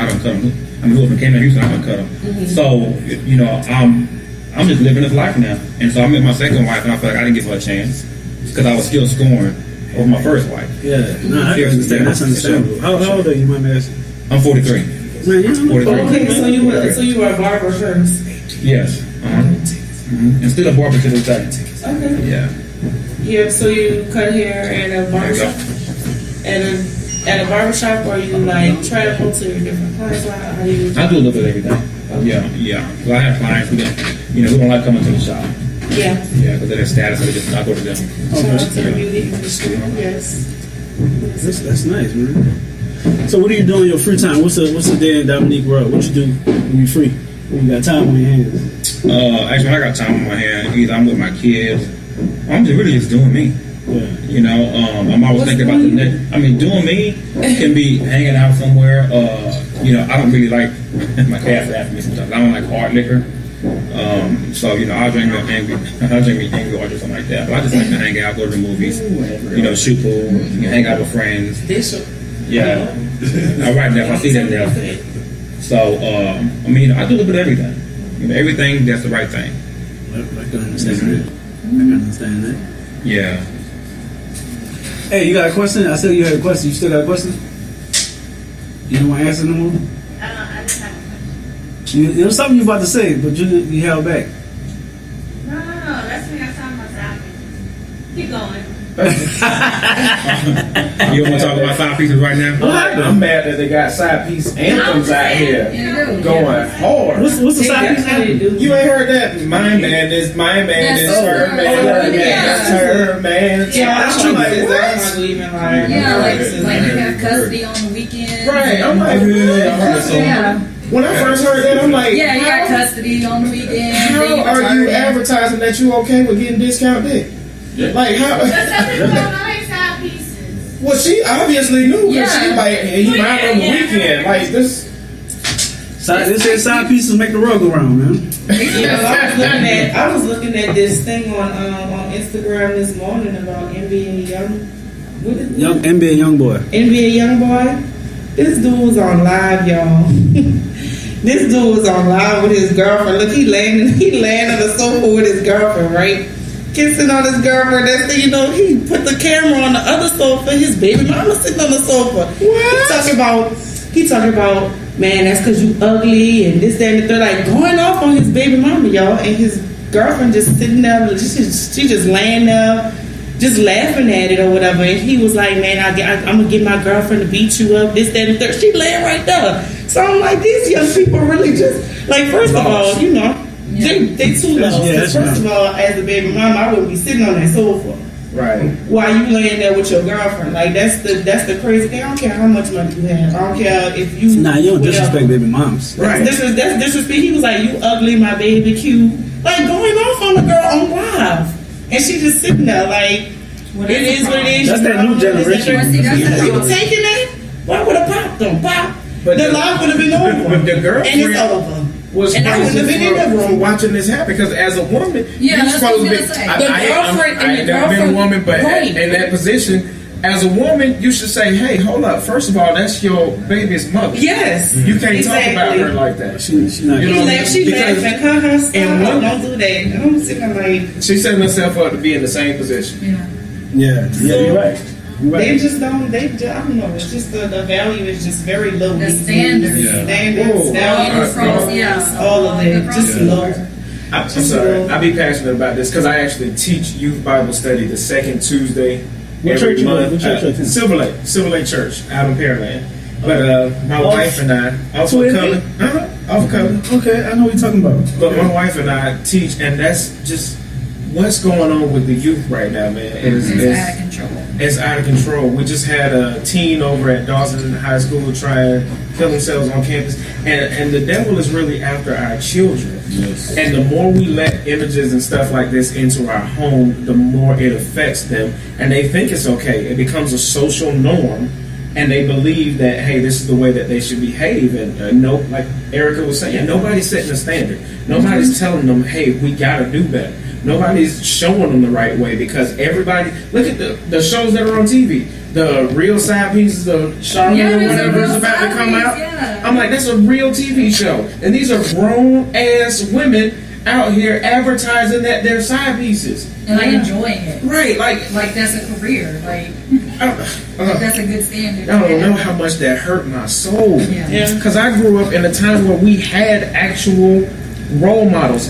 don't cut them. I mean, whoever came to Houston, I don't cut them. So, you know, I'm just living this life now. And so I met my second wife, and I felt like I didn't give her a chance because I was still scoring over my first wife. Yeah, no, I can understand. That's understandable. How old are you, my man? I'm 43. Man, you know, 43. Okay, so you were a barber first. Yes. And still a barber to this day. Okay. Yeah. Yeah, so you cut hair at a barbershop? At a barbershop, or you like travel to different clients? How do you? I do a little bit of everything. Yeah. Well, I have clients who don't like coming to the shop. Yeah. Yeah, because of their status, they just not go to them. Shout out to the beauty industry. Yes. That's nice, man. So what do you do in your free time? What's the day in Dominique world? What you do when you free? When you got time on your hands? Actually, when I got time on my hands, either I'm with my kids, I'm just really just doing me. Yeah. You know, I'm always thinking about the next. I mean, doing me can be hanging out somewhere. You know, I don't really like my cats after me sometimes. I don't like hard liquor. So you know, I'll drink me angry or something like that. But I just like to hang out, go to the movies, you know, shoot pool, hang out with friends. Yeah, I write that. I see that there. So I mean, I do a little bit of everything. You know, everything that's the right thing. I can understand that. I can understand that. Yeah. Hey, you got a question? I said you had a question. You still got a question? You don't want to answer no more? I just have a question. There was something you were about to say, but you held back. No. That's me. I'm talking about salad. Keep going. You don't want to talk about side pieces right now? I'm mad that they got side piece anthems out here going hard. What's the side piece anthem? You ain't heard that? My man is my man is her man. Her man is her man. Yeah, I'm like, what? Yeah, like you have custody on the weekend. Right. I'm like, Yeah. when I first heard that, I'm like, Yeah, you got custody on the weekend. how are you advertising that you okay with getting discount dick? Like how? Side pieces. Well, she obviously knew because she like he might on the weekend. Like this. They said side pieces make the rug go round, man. I was looking at this thing on Instagram this morning about NBA Young NBA young boy. NBA young boy. This dude was on live, y'all. This dude was on live with his girlfriend. Look, he laying on the sofa with his girlfriend, right? Kissing on his girlfriend. Next thing you know, he put the camera on the other sofa. His baby mama sitting on the sofa. He talking about, man, that's because you ugly and this, that, and the third. Like going off on his baby mama, y'all. And his girlfriend just sitting there. She just laying there, just laughing at it or whatever. And he was like, man, I'm going to get my girlfriend to beat you up, this, that, and the third. She laying right there. So I'm like, these young people really just, like, first of all, you know, they too low. First of all, as a baby mama, I wouldn't be sitting on that sofa. Right. While you laying there with your girlfriend. Like, that's the crazy thing. I don't care how much money you have. I don't care if you... Nah, you don't disrespect baby moms. Right. That's disrespect. He was like, you ugly, my baby, cute. Like, going off on the girl on live. And she just sitting there like, it is what it is. That's that new generation. You taking it? Why would have popped them? Pop. But the live would have been over. But the girlfriend... And it's over. Was and I wouldn't have been in that room for watching this happen because as a woman, yeah, you're supposed to be. I ain't never been a woman, but in that position, as a woman, you should say, "Hey, hold up! First of all, that's your baby's mother. Yes, you can't talk about her like that. She not. You know, she laughing, and don't do that. I'm sitting like she's setting herself up to be in the same position. Yeah, you're right. They just don't. I don't know. It's just the value is just very low. The standards, all of it, just low. I'm sorry. I be passionate about this because I actually teach youth Bible study the second Tuesday every month. Silver Lake Church out in Pearland. But my wife and I off of Covenant. Okay, I know what you're talking about. But my wife and I teach, and that's just what's going on with the youth right now, man. It's out of control. It's out of control. We just had a teen over at Dawson High School try to kill themselves on campus, and the devil is really after our children. Yes. And the more we let images and stuff like this into our home, the more it affects them, and they think it's okay. It becomes a social norm, and they believe that, hey, this is the way that they should behave. And no, like Erica was saying, nobody's setting a standard. Nobody's telling them, hey, we gotta do better. Nobody's showing them the right way, because everybody, look at the shows that are on TV. The Real Side Pieces, the Charlotte or whatever is about to come out. Yeah. I'm like, that's a real TV show. And these are grown ass women out here advertising that they're side pieces. And like enjoying it. Right, like that's a career. Like that's a good standard. I don't know how much that hurt my soul. Yeah. Because I grew up in a time where we had actual role models.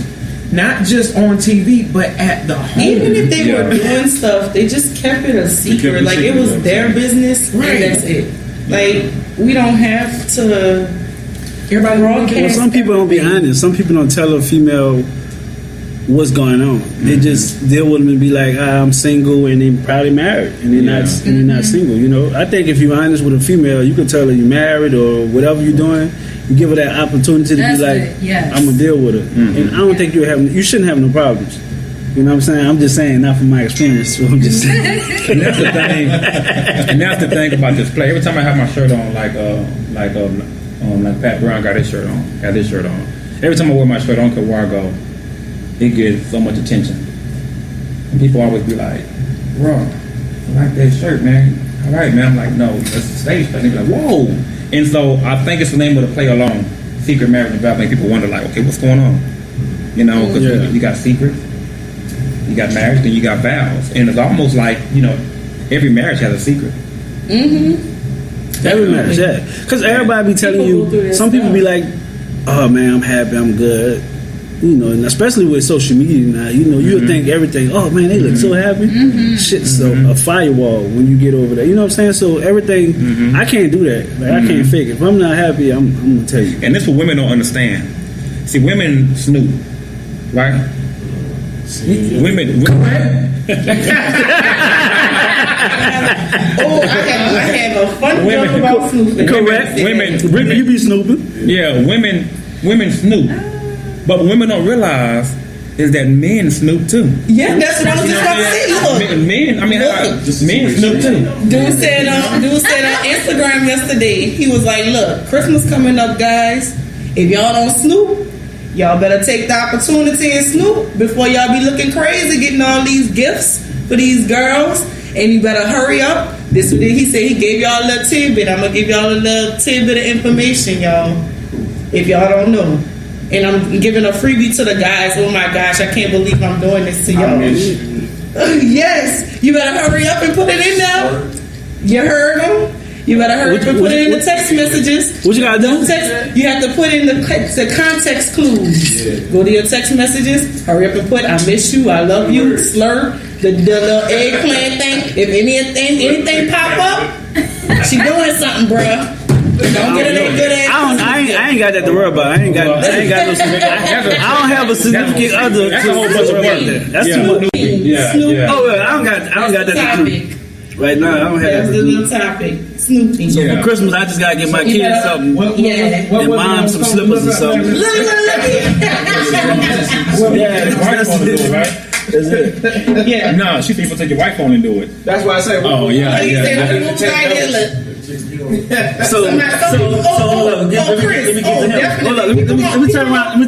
Not just on TV, but at the home. Even if they were doing stuff, they just kept it a secret. Like it was their business, and that's it. Like we don't have to. Everybody broadcast. Well, some people don't be honest. Some people don't tell a female what's going on. They just deal with them and be like, I'm single, and they're probably married, and they're not single. You know, I think if you're honest with a female, you can tell her you're married or whatever you're doing. You give her that opportunity to be like, I'm gonna deal with her, and I don't think you shouldn't have no problems. You know what I'm saying? I'm just saying, not from my experience. So I'm just saying. And that's the thing. And that's the thing about this play. Every time I have my shirt on, like Pat Brown got his shirt on, Every time I wear my shirt on, where I go, it gets so much attention. And people always be like, "Bro, I like that shirt, man." All right, man. I'm like, no, that's the stage play. And they be like, whoa. And so I think it's the name of the play alone, Secret Marriage and Vows. Make people wonder, like, okay, what's going on? You know, because you got secrets, you got marriage, then you got vows, and it's almost like, you know, every marriage has a secret. Every marriage, because everybody be telling you. Some people be like, "Oh man, I'm happy, I'm good." You know, and especially with social media now, you know, you'll think everything, oh man, they look so happy. Shit's a firewall when you get over there. You know what I'm saying? So everything, I can't do that. Like, I can't fake it. If I'm not happy, I'm going to tell you. And this what women don't understand. See, women snoop, right? Women. I have a fun joke about snooping. Correct. Women, you be snooping. Yeah, women snoop. But what women don't realize is that men snoop too. Yeah, that's what I was just about to say. Look, men snoop too. Dude said on Instagram yesterday, he was like, "Look, Christmas coming up, guys. If y'all don't snoop, y'all better take the opportunity and snoop before y'all be looking crazy getting all these gifts for these girls. And you better hurry up." This is what he said. He gave y'all a little tidbit. I'm gonna give y'all a little tidbit of information, y'all. If y'all don't know. And I'm giving a freebie to the guys. Oh my gosh, I can't believe I'm doing this to y'all. Yes, you better hurry up and put it in there. You heard him? You better hurry up and put it in the text messages. What you gotta do? You have to put in the context clues. Go to your text messages. Hurry up and put "I miss you," "I love you," slur, the little eggplant thing. If anything pop up, she doing something, bruh. Don't get it good ass. I ain't got that to worry about. I ain't got no significant. I don't have a significant other. That's a whole bunch of work. That's too much. Yeah. Oh, I don't got that to do. Right now, I don't have that That's to the do. little topic. Snooping. So for Christmas, I just gotta get my kids something. And mom some slippers or something. Right? Is it? Yeah. No, people take your wife on and do it. That's why I say, Oh yeah. So hold up. Let me turn around.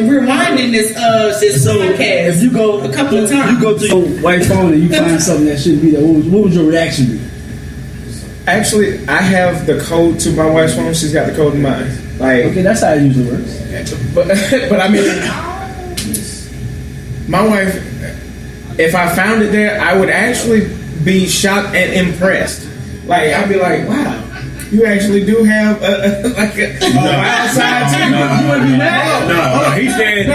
Rewinding this podcast. If you go a couple of times, you go to your wife's phone and you find something that shouldn't be there. What would your reaction be? Actually, I have the code to my wife's phone. She's got the code to mine. Like, Okay, that's how it usually works. but I mean, my wife, if I found it there, I would actually be shocked and impressed. Like, I'd be like, wow, you actually do have outside too. You wouldn't be mad? No. He said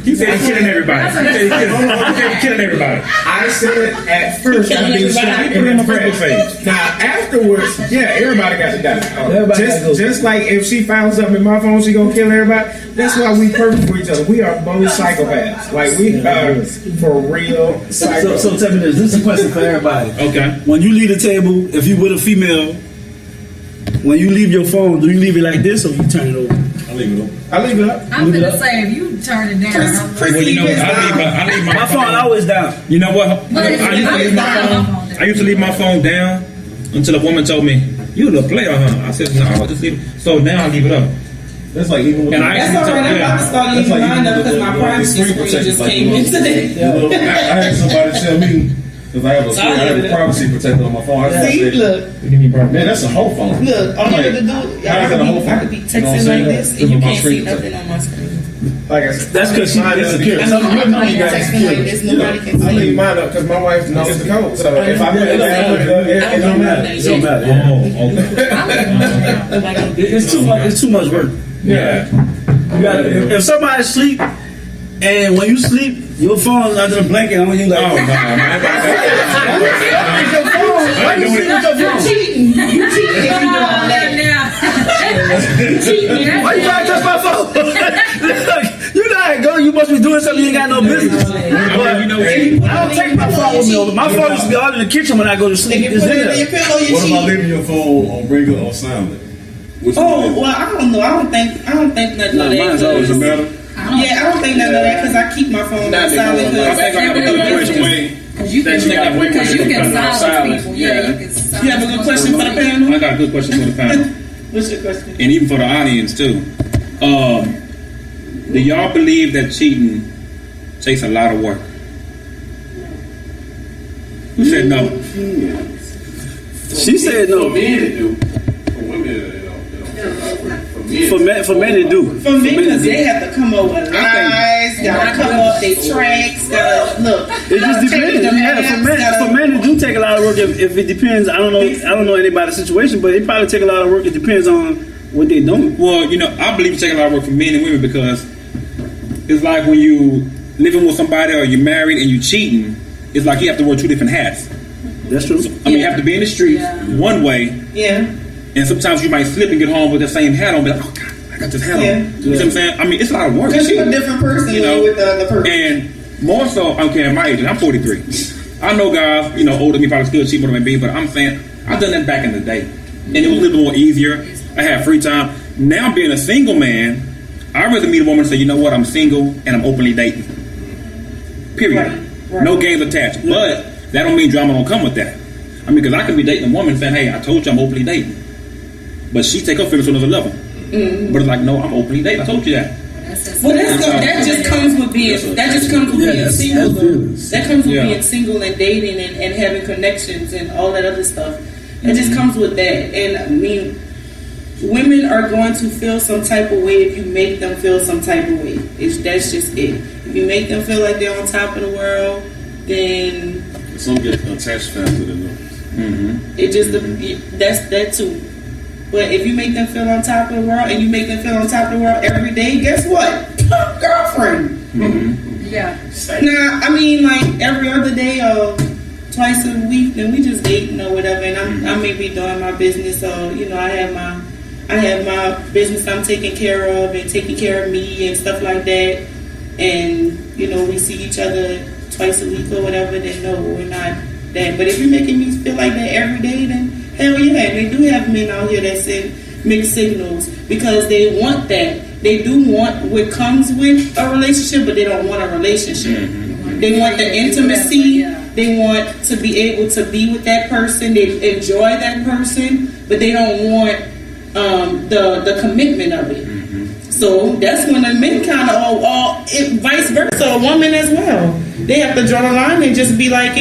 he's killing everybody. He said he's killing everybody. I said at first I'd be shocked and impressed. Now afterwards, everybody got to die. Just like if she found something in my phone, she gonna kill everybody. That's why we perfect for each other. We are both psychopaths. Like, we are for real psychopaths. So tell me this. This is a question for everybody. Okay. When you leave the table, if you with a female, when you leave your phone, do you leave it like this or you turn it over? I leave it open. I leave it up. I'm gonna say if you turn it down, Well, you know, I leave My phone always down. You know what? But I used to leave my phone down until a woman told me, "You a little player, huh?" I said, "No, just leave it." So now I leave it up. That's like even with And I That's actually all right. I'm about to start leaving like mine even up with because my the privacy screen screen protector, just like, came in today. I had somebody tell me because I have a privacy protector on my phone. I See, said, look, man, that's a whole phone. look. All you Like, have to do, how is that a I whole could be phone? You know what I'm texting saying? like this, This and you is my can't see screen nothing on my screen. Like I said, That's because she's insecure. I know you got texting like this, nobody can I leave see. mine up because my wife knows the code. So if I put it down, it don't matter. It don't matter. Oh, okay. It's too much. It's too much work. Yeah. You gotta, if somebody sleep and when you sleep, your phone is under the blanket on you like. Oh no, man. Why you sleep with your phone? Cheating. You cheating if you do all that. Why you trying to touch my phone? Look, you know how it go. You must be doing something you ain't got no business. But You know, I don't take my phone with me. My phone used to be all in the kitchen when I go to sleep. If you It's put in it in there. your pillow, you What about cheat. leaving your phone on regular or silent? Which Oh one is it? well, I don't know. I don't think nothing of No, that. mine's always Does it matter? Yeah, I don't think none of that because I keep my phone on silent. I think I have a good question. Because you can silence people. Yeah, you can silence. You have a good question for the panel? I got a good question for the panel, What's your question? and even for the audience too. Do y'all believe that cheating takes a lot of work? Who said no? She said no. For men, it do. For women, it don't. For men, it do. For me, because they have to come up with lies, gotta come up their tracks, gotta look. It just depends. Yeah, for men, it do take a lot of work. If it depends, I don't know anybody's situation, but it probably take a lot of work. It depends on what they're doing. Well, I believe it takes a lot of work for men and women because it's like when you living with somebody or you're married and you cheating. It's like you have to wear two different hats. That's true. I mean, you have to be in the streets one way, Yeah. and sometimes you might slip and get home with the same hat on. Be like, oh God, I got this hat Yeah. on. You know what I'm saying? I mean, it's a lot of work. Because you're a different person You when know, you're with the other person. And more so, okay, at my age, I'm 43. I know guys, older than me probably still cheat more than me, but I'm saying I've done that back in the day, and it was a little more easier. I had free time. Now being a single man, I'd rather meet a woman and say, you know what, I'm single and I'm openly dating. Period. Right. No games attached. But that don't mean drama don't come with that. I mean, because I could be dating a woman saying, hey, I told you I'm openly dating. But she take her feelings to another level. Mm-hmm. But it's like, no, I'm openly dating. I told you that. Well, that just comes with being single. That comes with being single and dating and having connections and all that other stuff. It just comes with that. And I mean, women are going to feel some type of way if you make them feel some type of way. That's just it. If you make them feel like they're on top of the world, then Some get attached faster than others. it just that's that too. But if you make them feel on top of the world and you make them feel on top of the world every day, guess what? Girlfriend. Yeah. Nah, I mean like every other day or twice a week, then we just dating or whatever. And I may be doing my business, so I have my business I'm taking care of and taking care of me and stuff like that. And we see each other twice a week or whatever. Then no, we're not that. But if you're making me feel like that every day, then hell yeah. And they do have men out here that send mixed signals because they want that. They do want what comes with a relationship, but they don't want a relationship. They want the intimacy. They want to be able to be with that person. They enjoy that person, but they don't want the commitment of it. So that's when the men kind of all vice versa, a woman as well. They have to draw the line and just be like,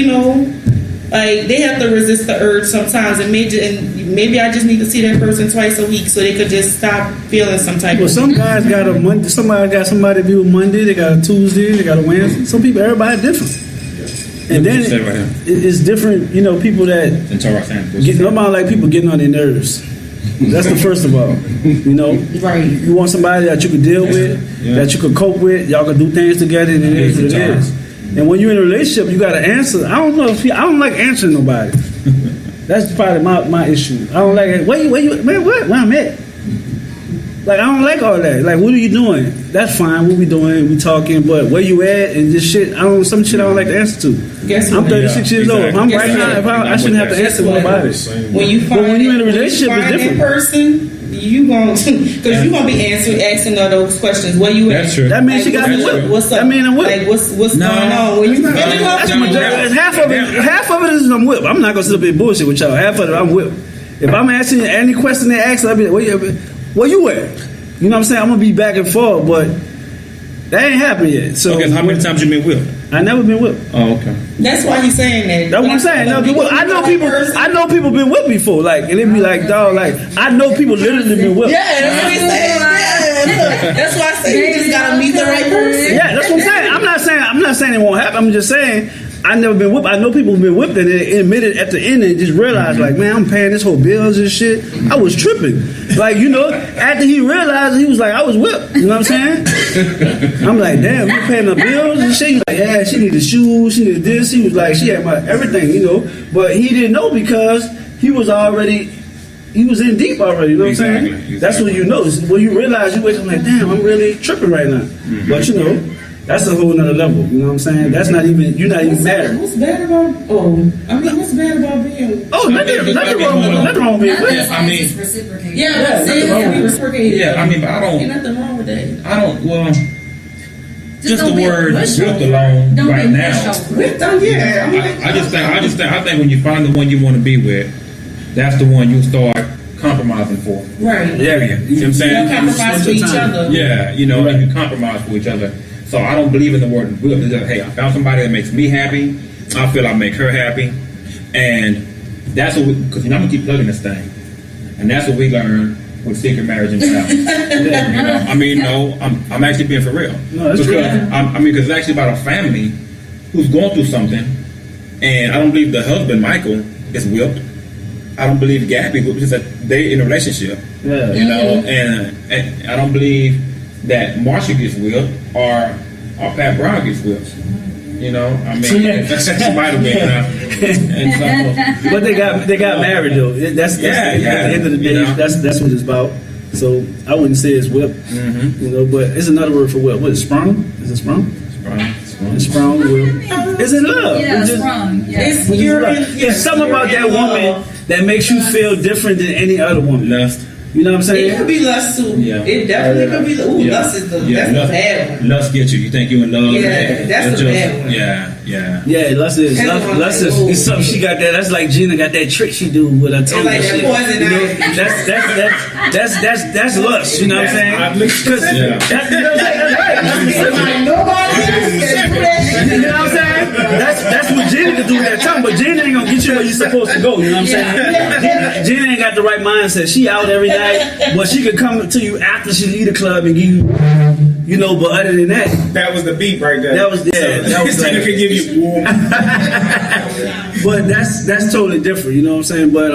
like they have to resist the urge sometimes, and maybe I just need to see that person twice a week so they could just stop feeling some type. Well, some guys got a Monday. Somebody got somebody to be with Monday. They got a Tuesday. They got a Wednesday. Some people, everybody different. And then it's different. People that nobody like people getting on their nerves. That's the first of all. Right. You want somebody that you can deal with, that you can cope with. Y'all can do things together, and it is what it is. And when you're in a relationship, you got to answer. I don't like answering nobody. That's probably my issue. I don't like it. Where you, man? Where I'm at? Like, I don't like all that. Like, what are you doing? That's fine. What we doing? We talking. But where you at? And this shit. Some shit I don't like to answer to. I'm 36 years old. If I'm right now, I shouldn't have to answer nobody. When you find in a relationship, it's different. That person, you gonna because you gonna be asking all those questions. Where you at? That's true. That means she got me whipped. What's up? That mean I'm whipped. Like what's going on? When you That's majority. Half of it is I'm whipped. I'm not gonna sit up here and bullshit with y'all. Half of it I'm whipped. If I'm asking any question they ask, I'll be like, where you at? You know what I'm saying? I'm gonna be back and forth, but that ain't happened yet. So okay, so how many times you been whipped? I never been whipped. Oh, okay. That's why he's saying that. That's what I'm saying. No, I know people been whipped before. Like, and it be like, dog, like I know people literally been whipped. Yeah, that's what he's saying. Yeah. That's why I say you just gotta meet the right person. Yeah, that's what I'm saying. I'm not saying it won't happen. I'm just saying I never been whipped. I know people have been whipped and they admitted at the end and just realized like, man, I'm paying this whole bills and shit. I was tripping. Like, you know, after he realized, he was like, I was whipped. You know what I'm saying? I'm like, damn, you paying the bills and shit? He was like, yeah, she needed shoes, she needed this. He was like, she had my everything, you know. But he didn't know because he was in deep already, you know what I'm saying? Exactly. That's what you know. When you realize you wake up like, damn, I'm really tripping right now. But you know, that's a whole nother level, you know what I'm saying? That's not even, you're not even married. What's bad about? What's bad about being? Oh, nothing wrong with being whipped. I mean, it's reciprocated. Yeah, reciprocated. yeah, I mean, but I Ain't don't. nothing wrong with that. I don't. Well, just the don't be word a pushover. whipped alone Don't right be a now. pushover. Whipped on, yeah. I think when you find the one you want to be with, that's the one you start compromising for. Right. Yeah, you know what I'm saying? They'll compromise for each other. Yeah, you know, and you compromise for each other. So I don't believe in the word whip. It's just, hey, I found somebody that makes me happy. I feel I make her happy, and that's what because I'm gonna keep plugging this thing, and that's what we learn with secret marriage and vows. You know, I mean, no, I'm actually being for real. No, that's because true. because it's actually about a family who's going through something, and I don't believe the husband Michael is whipped. I don't believe Gabby whipped. Just that they in a relationship. Yeah. You know, and I don't believe that Marsha gets whipped or Pat Brown gets whipped. You know, I mean, she might have been. But they got married though. That's at the end of the day, you know? that's what it's about. So I wouldn't say it's whip, you know, but it's another word for whip. What is sprung? Is it sprung? It's sprung. It's in love. Yeah, It's just- sprung. Yeah. It's love. There's something about that woman that makes you feel different than any other woman. Lust. You know what I'm saying? It could be lust too. Yeah. It definitely could be. Lust is that's the bad one. Lust gets you. You think you in love? Yeah, that's the bad one. Yeah, lust is something she got that. That's like Gina got that trick she do with her tongue. like and that shit. poison You know, ivy. that's lust. You know what I'm saying? Because you know what I'm saying? You know what I'm saying? That's what Gina can do with that tongue, but Gina ain't gonna get you where you're supposed to go. You know what I'm saying? Gina ain't got the right mindset. She out every night, but she could come to you after she leave the club and give you, you know. But other than that, That was the beat right there. that was Tina like, could give you warm. but that's totally different. You know what I'm saying? But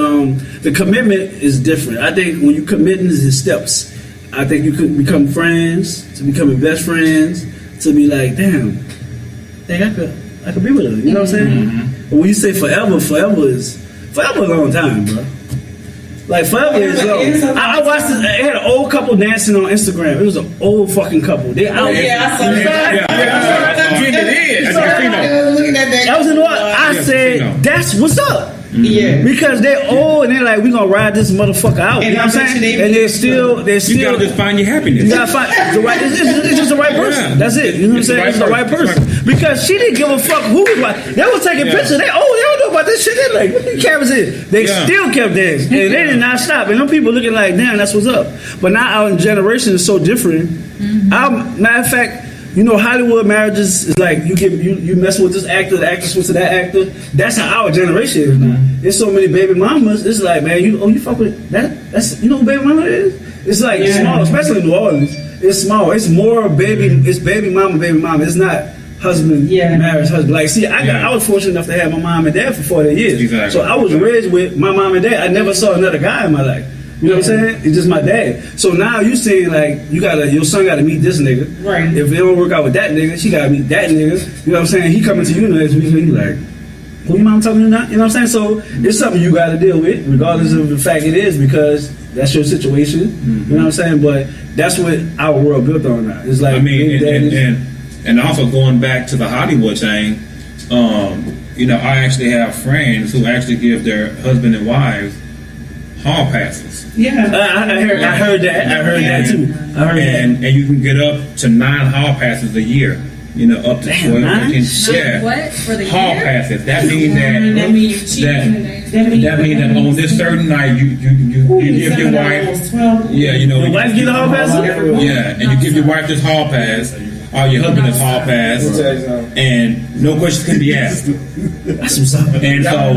the commitment is different. I think when you committing is steps. I think you could become friends, to becoming best friends, to be like, damn, I could be with her. You know what I'm saying? But when you say forever is a long time, bro. Like forever is long. I watched this. It had an old couple dancing on Instagram. It was an old fucking couple. They out. Yeah, I saw that. Looking at that. That was in what I said. That's what's up. Yeah. Because they're old and they're like, we gonna ride this motherfucker out. You know what I'm saying? And they're still. You gotta just find your happiness. You gotta find the right. It's just the right person. Yeah. That's it. You know what I'm saying? It's the right person. Because she didn't give a fuck who was like. They were taking pictures. They don't know about this shit. They're like, what the cameras is? They still kept dancing and they did not stop. And them people looking like, damn, that's what's up. But now our generation is so different. Matter of fact. You know, Hollywood marriages is like you mess with this actor, the actress with that actor. That's how our generation is now. There's so many baby mamas. It's like, man, you fuck with that? That's you know who baby mama is? It's like small, especially in New Orleans. It's small. It's more baby. It's baby mama. It's not husband, marriage, husband. Like, see, I was fortunate enough to have my mom and dad for 40 years. Exactly. So I was raised with my mom and dad. I never saw another guy in my life. You know what I'm saying? It's just my dad. So now you saying like your son gotta meet this nigga. Right. If it don't work out with that nigga, she gotta meet that nigga. You know what I'm saying? He coming to you next week and you like, who your mom talking to now? You know what I'm saying? So it's something you gotta deal with, regardless of the fact it is, because that's your situation. You know what I'm saying? But that's what our world built on now. It's like, I mean, and also going back to the Hollywood thing, you know, I actually have friends who actually give their husband and wives hall passes. Yeah. I heard that too. I heard And you can get up to 9 hall passes a year. You know, up to 12, 9? 15. Yeah. What for the Hall year? passes. That means That means you cheat. that means that on this certain night you give your wife. Yeah, you know. Your wife get a hall pass? Yeah, and you give your wife this hall pass, or your husband this hall pass, and no questions can be asked. That's what's up. And so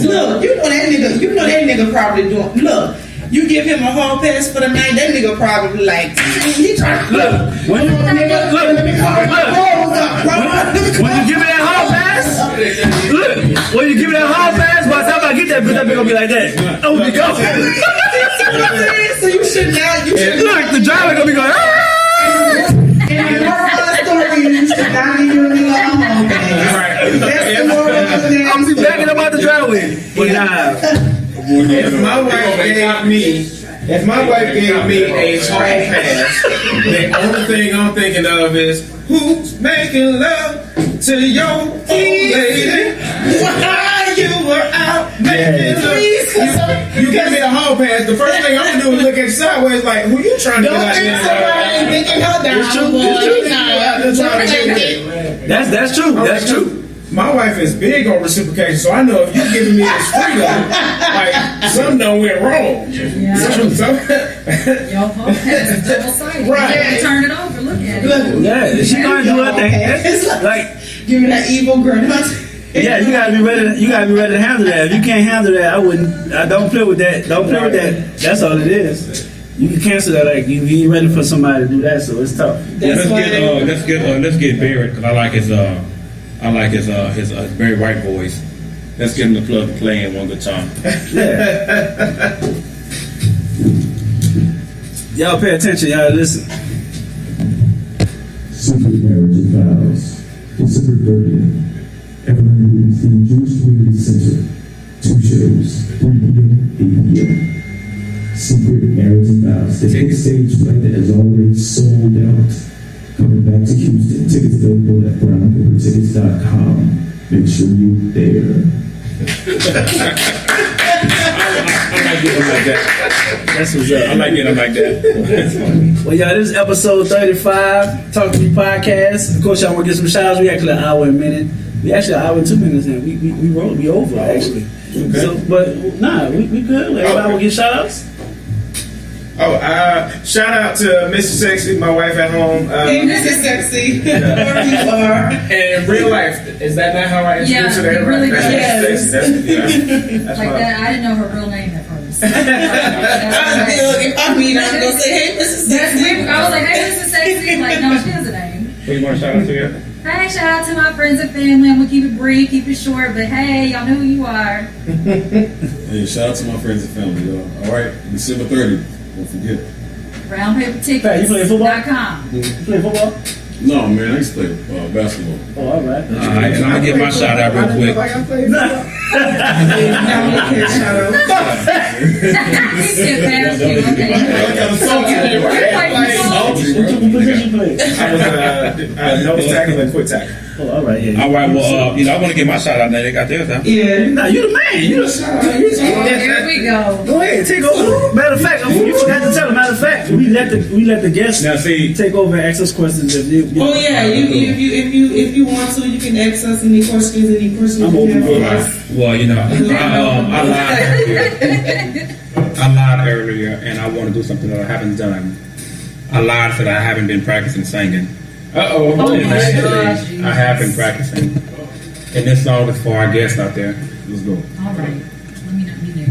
Look, you know that nigga probably doing. Look, you give him a hall pass for the night. That nigga probably like he trying to Look, when you give me that hall pass, when you give me that hall pass, by the time I get that bitch, that bitch gonna be like that. Oh, we go. So you should not. Look, the driver gonna be going. And the moral of the story, you should not give your nigga a hall pass. That's the moral of the story. I'm be backing up out the driveway. But nah. If my wife gave me a hall pass, the only thing I'm thinking of is who's making love to your old lady while you were out making love. You give me a hall pass. The first thing I'm gonna do is look at you sideways, like, who you trying to get out here? Thinking her down. That's true. That's true. My wife is big on reciprocation, so I know if you're giving me this freedom, like something done went wrong. Yeah. Your hall pass is double-sided. Right. Turn it over. Look at it. Yeah, she gonna do her thing. Like, give me that evil girl. yeah, you gotta be ready. You gotta be ready to handle that. If you can't handle that, I wouldn't. I don't play with that. Don't play with that. That's all it is. You can cancel that. Like you ain't ready for somebody to do that, so it's tough. let's get Barrett because I like his very white voice. Let's get him to plug and play in one good time. Yeah. Y'all pay attention. Y'all listen. Secret Marriage and Vows, December 30th, Everland Movies in Jewish Community Center. 2 shows, 3 p.m., 8 p.m. Secret Marriage and Vows. The big stage play that is already sold out. Coming back to Houston. Tickets available at brownpapertickets.com. Make sure you're there. I like it like that. That's what's up. I like it like that. Well, y'all, this is episode 35, Talk to Me podcast. Of course, y'all want to get some shout outs. We actually an hour and a minute. We actually an hour and 2 minutes in. We over, actually. Okay. So, but, nah, we good. Like, everybody will get shout outs. Shout out to Mrs. Sexy, my wife at home. Hey, Mrs. Sexy, wherever you are. And in real life, is that not how I introduce her to everybody? really That's does. Mrs. That's Like my- that, I didn't know her real name at first. If I meet her, I'm going to say, hey, Mrs. Sexy. I was like, hey, this is sexy. Like, no, she has a name. What you want to shout out to here? Hey, shout out to my friends and family. I'm gonna keep it brief, keep it short, but hey, y'all know who you are. Hey, shout out to my friends and family, y'all. All right, December 30th. Don't forget. Hey, you play football? Brownpapertickets.com. You play football? No, man, I used to play basketball. Oh, all right. All right, and I'm gonna give my shout out real quick. He skipped past you, okay. What position you play? I was nose tackle and quick tackle. Oh, all right. Yeah. All right, well, I want to give my shout out. Now they got theirs now. Yeah. Nah, you the man. You the Here we go. Go ahead, take over. Matter of fact, you forgot to tell them. Matter of fact, we let the guests Now see, take over and ask us questions. If you Oh yeah, if you want to, you can ask us any questions I'm open for you it. have. well, I lied earlier, and I want to do something that I haven't done. I lied that I haven't been practicing singing. Oh And my actually, gosh. I have been practicing. And this song is for our guests out there. Let's go. All right. Let me not be there.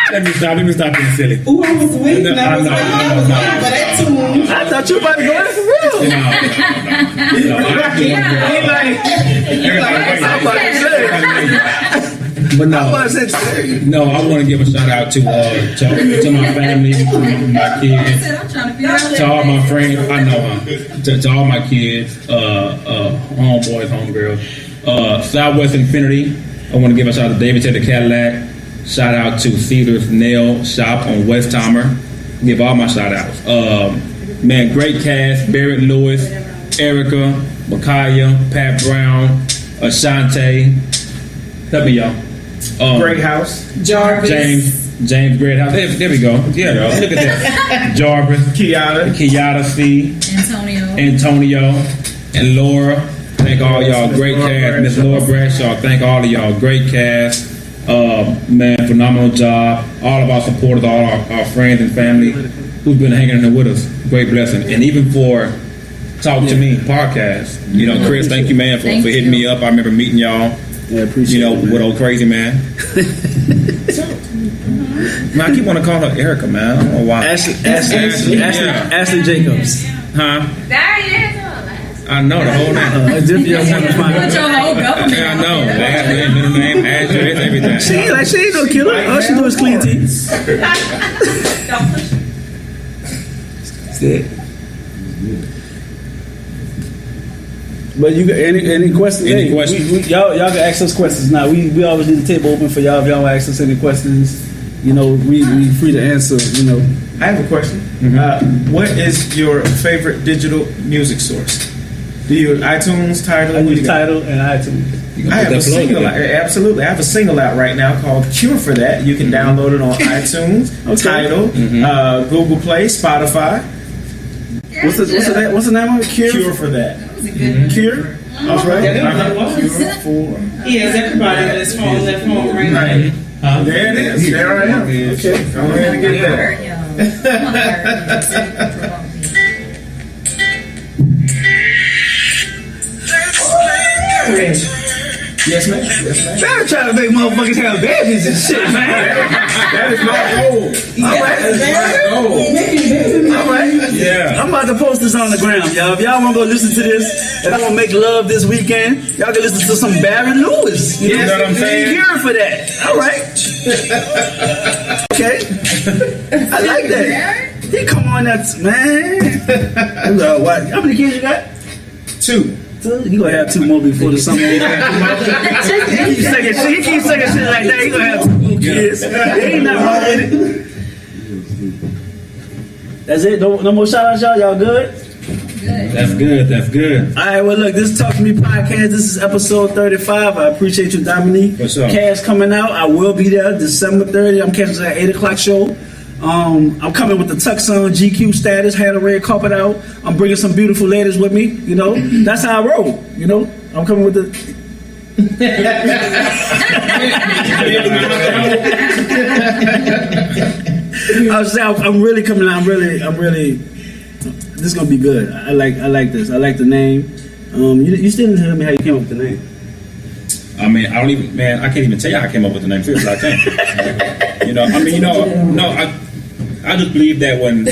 Let me stop being silly. Ooh, I was waiting. No, I was no, waiting no, for no. that tune. I thought you were about to go in for real. But I'm about no, to say, no, I want to give a shout out to my family, my kids, I'm trying to figure out to all my friends. I know, to all my kids, homeboys, homegirls, Southwest Infinity. I want to give a shout out to David Taylor Cadillac. Shout out to Caesar's Nail Shop on Westheimer. Give all my shout outs. Man, great cast. Barrett Lewis, Erica, Micaiah, Pat Brown, Ashante. Help me, y'all. Great House. Jarvis. James Greathouse. There we go. Yeah, y'all. Look at that. Jarvis. Kiata C. Antonio. And Laura. Thank all y'all. Great cast. Miss Laura Bradshaw. Thank all of y'all. Great cast. Man, phenomenal job. All of our supporters, all our friends and family who've been hanging in there with us. Great blessing. And even for Talk to Me podcast. You know, Chris, thank you, man, for hitting me up. I remember meeting y'all. Yeah, appreciate it. With old crazy man. Man, I keep wanting to call her Erica, man. I don't know why. Ashley Jacobs. Huh? That ain't it. I know the whole name. Put your whole government. Yeah, I know. Last name, middle name, address, everything. She ain't no killer. All she do is clean teeth. Don't push it. That's it. But you got any questions? Any questions? Y'all can ask us questions now. We always leave the table open for y'all. If y'all want to ask us any questions, you know, we free to answer. You know. I have a question. What is your favorite digital music source? Do you iTunes, Tidal? I use Tidal and iTunes. I have a single out. Absolutely, I have a single out right now called "Cure for That." You can download it on iTunes, Tidal, Google Play, Spotify. What's the name of it? Cure for That. Cure. That's right. Cure for. He has everybody on his phone, their phone right now. There it is. There I am. Okay, I'm ready to get that. Yes, ma'am. They're trying to make motherfuckers have babies and shit, man. That is my goal. All right. All right. Yeah. I'm about to post this on the ground, y'all. If y'all want to go listen to this, and I want to make love this weekend, y'all can listen to some Barry Lewis. You know what I'm saying? Here for that. All right. Okay. I like that. He come on that, man. How many kids you got? 2. You gonna have 2 more before the summer. He keeps saying shit like that. He gonna have 2 more kids. Ain't nothing wrong with it. That's it. No more shout outs, y'all. Y'all good? That's good. All right. Well, look. This is Talk to Me podcast. This is episode 35. I appreciate you, Dominique. What's up? Cash coming out. I will be there December 30th. I'm catching that 8:00 show. I'm coming with the tux on, GQ status, had a red carpet out. I'm bringing some beautiful ladies with me. You know, that's how I roll. You know, I'm coming with the. I'm really coming out. I'm really. This is gonna be good. I like this. I like the name. You still didn't tell me how you came up with the name. I mean, I can't even tell you how I came up with the name. Seriously, I can't. I just believe that when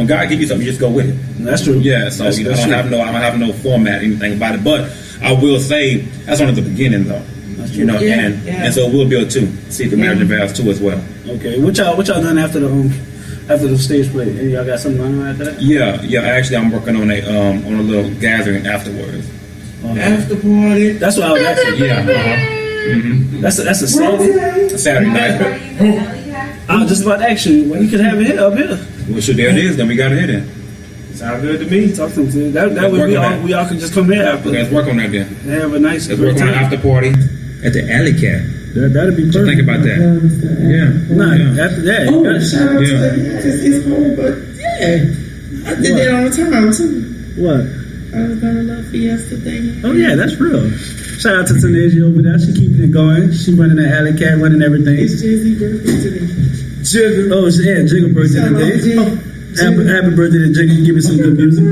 God gives you something, you just go with it. That's true. Yeah, so I don't have no format, anything about it. But I will say that's only the beginning, though. That's true. And so we'll build 2 Secret Marriage and Vows 2 as well. Okay, what y'all done after the stage play? Y'all got something going on after that? Yeah. Actually, I'm working on a little gathering afterwards. After party. That's what I was asking. Yeah. Mm-hmm. That's a Saturday. A Saturday night. I was just about to ask you. Well, you could have it up here. Well, sure, there it is. Then we got it here. Then. Sound good to me. Talk to them. That way we all can just come here after. Okay, let's work on that then. Have a nice. Let's work on an after party at the Alley Cat. That'd be perfect. Think about that. Yeah. After that. Shout out to his home, but I did that all the time too. What? I was on a little fiesta thing. Oh yeah, that's real. Shout out to Tanasia over there. She keeping it going. She running the Alley Cat, running everything. It's Jay-Z birthday today. Jigga. Oh, yeah, Jigga birthday today. Happy birthday to Jigga. Give me some good music.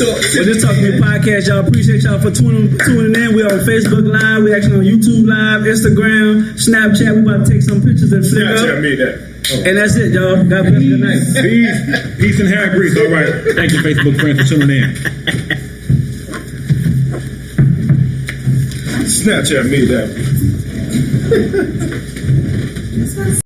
Well, this Talk to Me podcast, y'all. Appreciate y'all for tuning in. We on Facebook Live. We actually on YouTube Live, Instagram, Snapchat. We about to take some pictures and flip up. And that's it, y'all. God bless. Good night. Peace and hair grease. All right. Thank you, Facebook friends, for tuning in. Snapchat me that.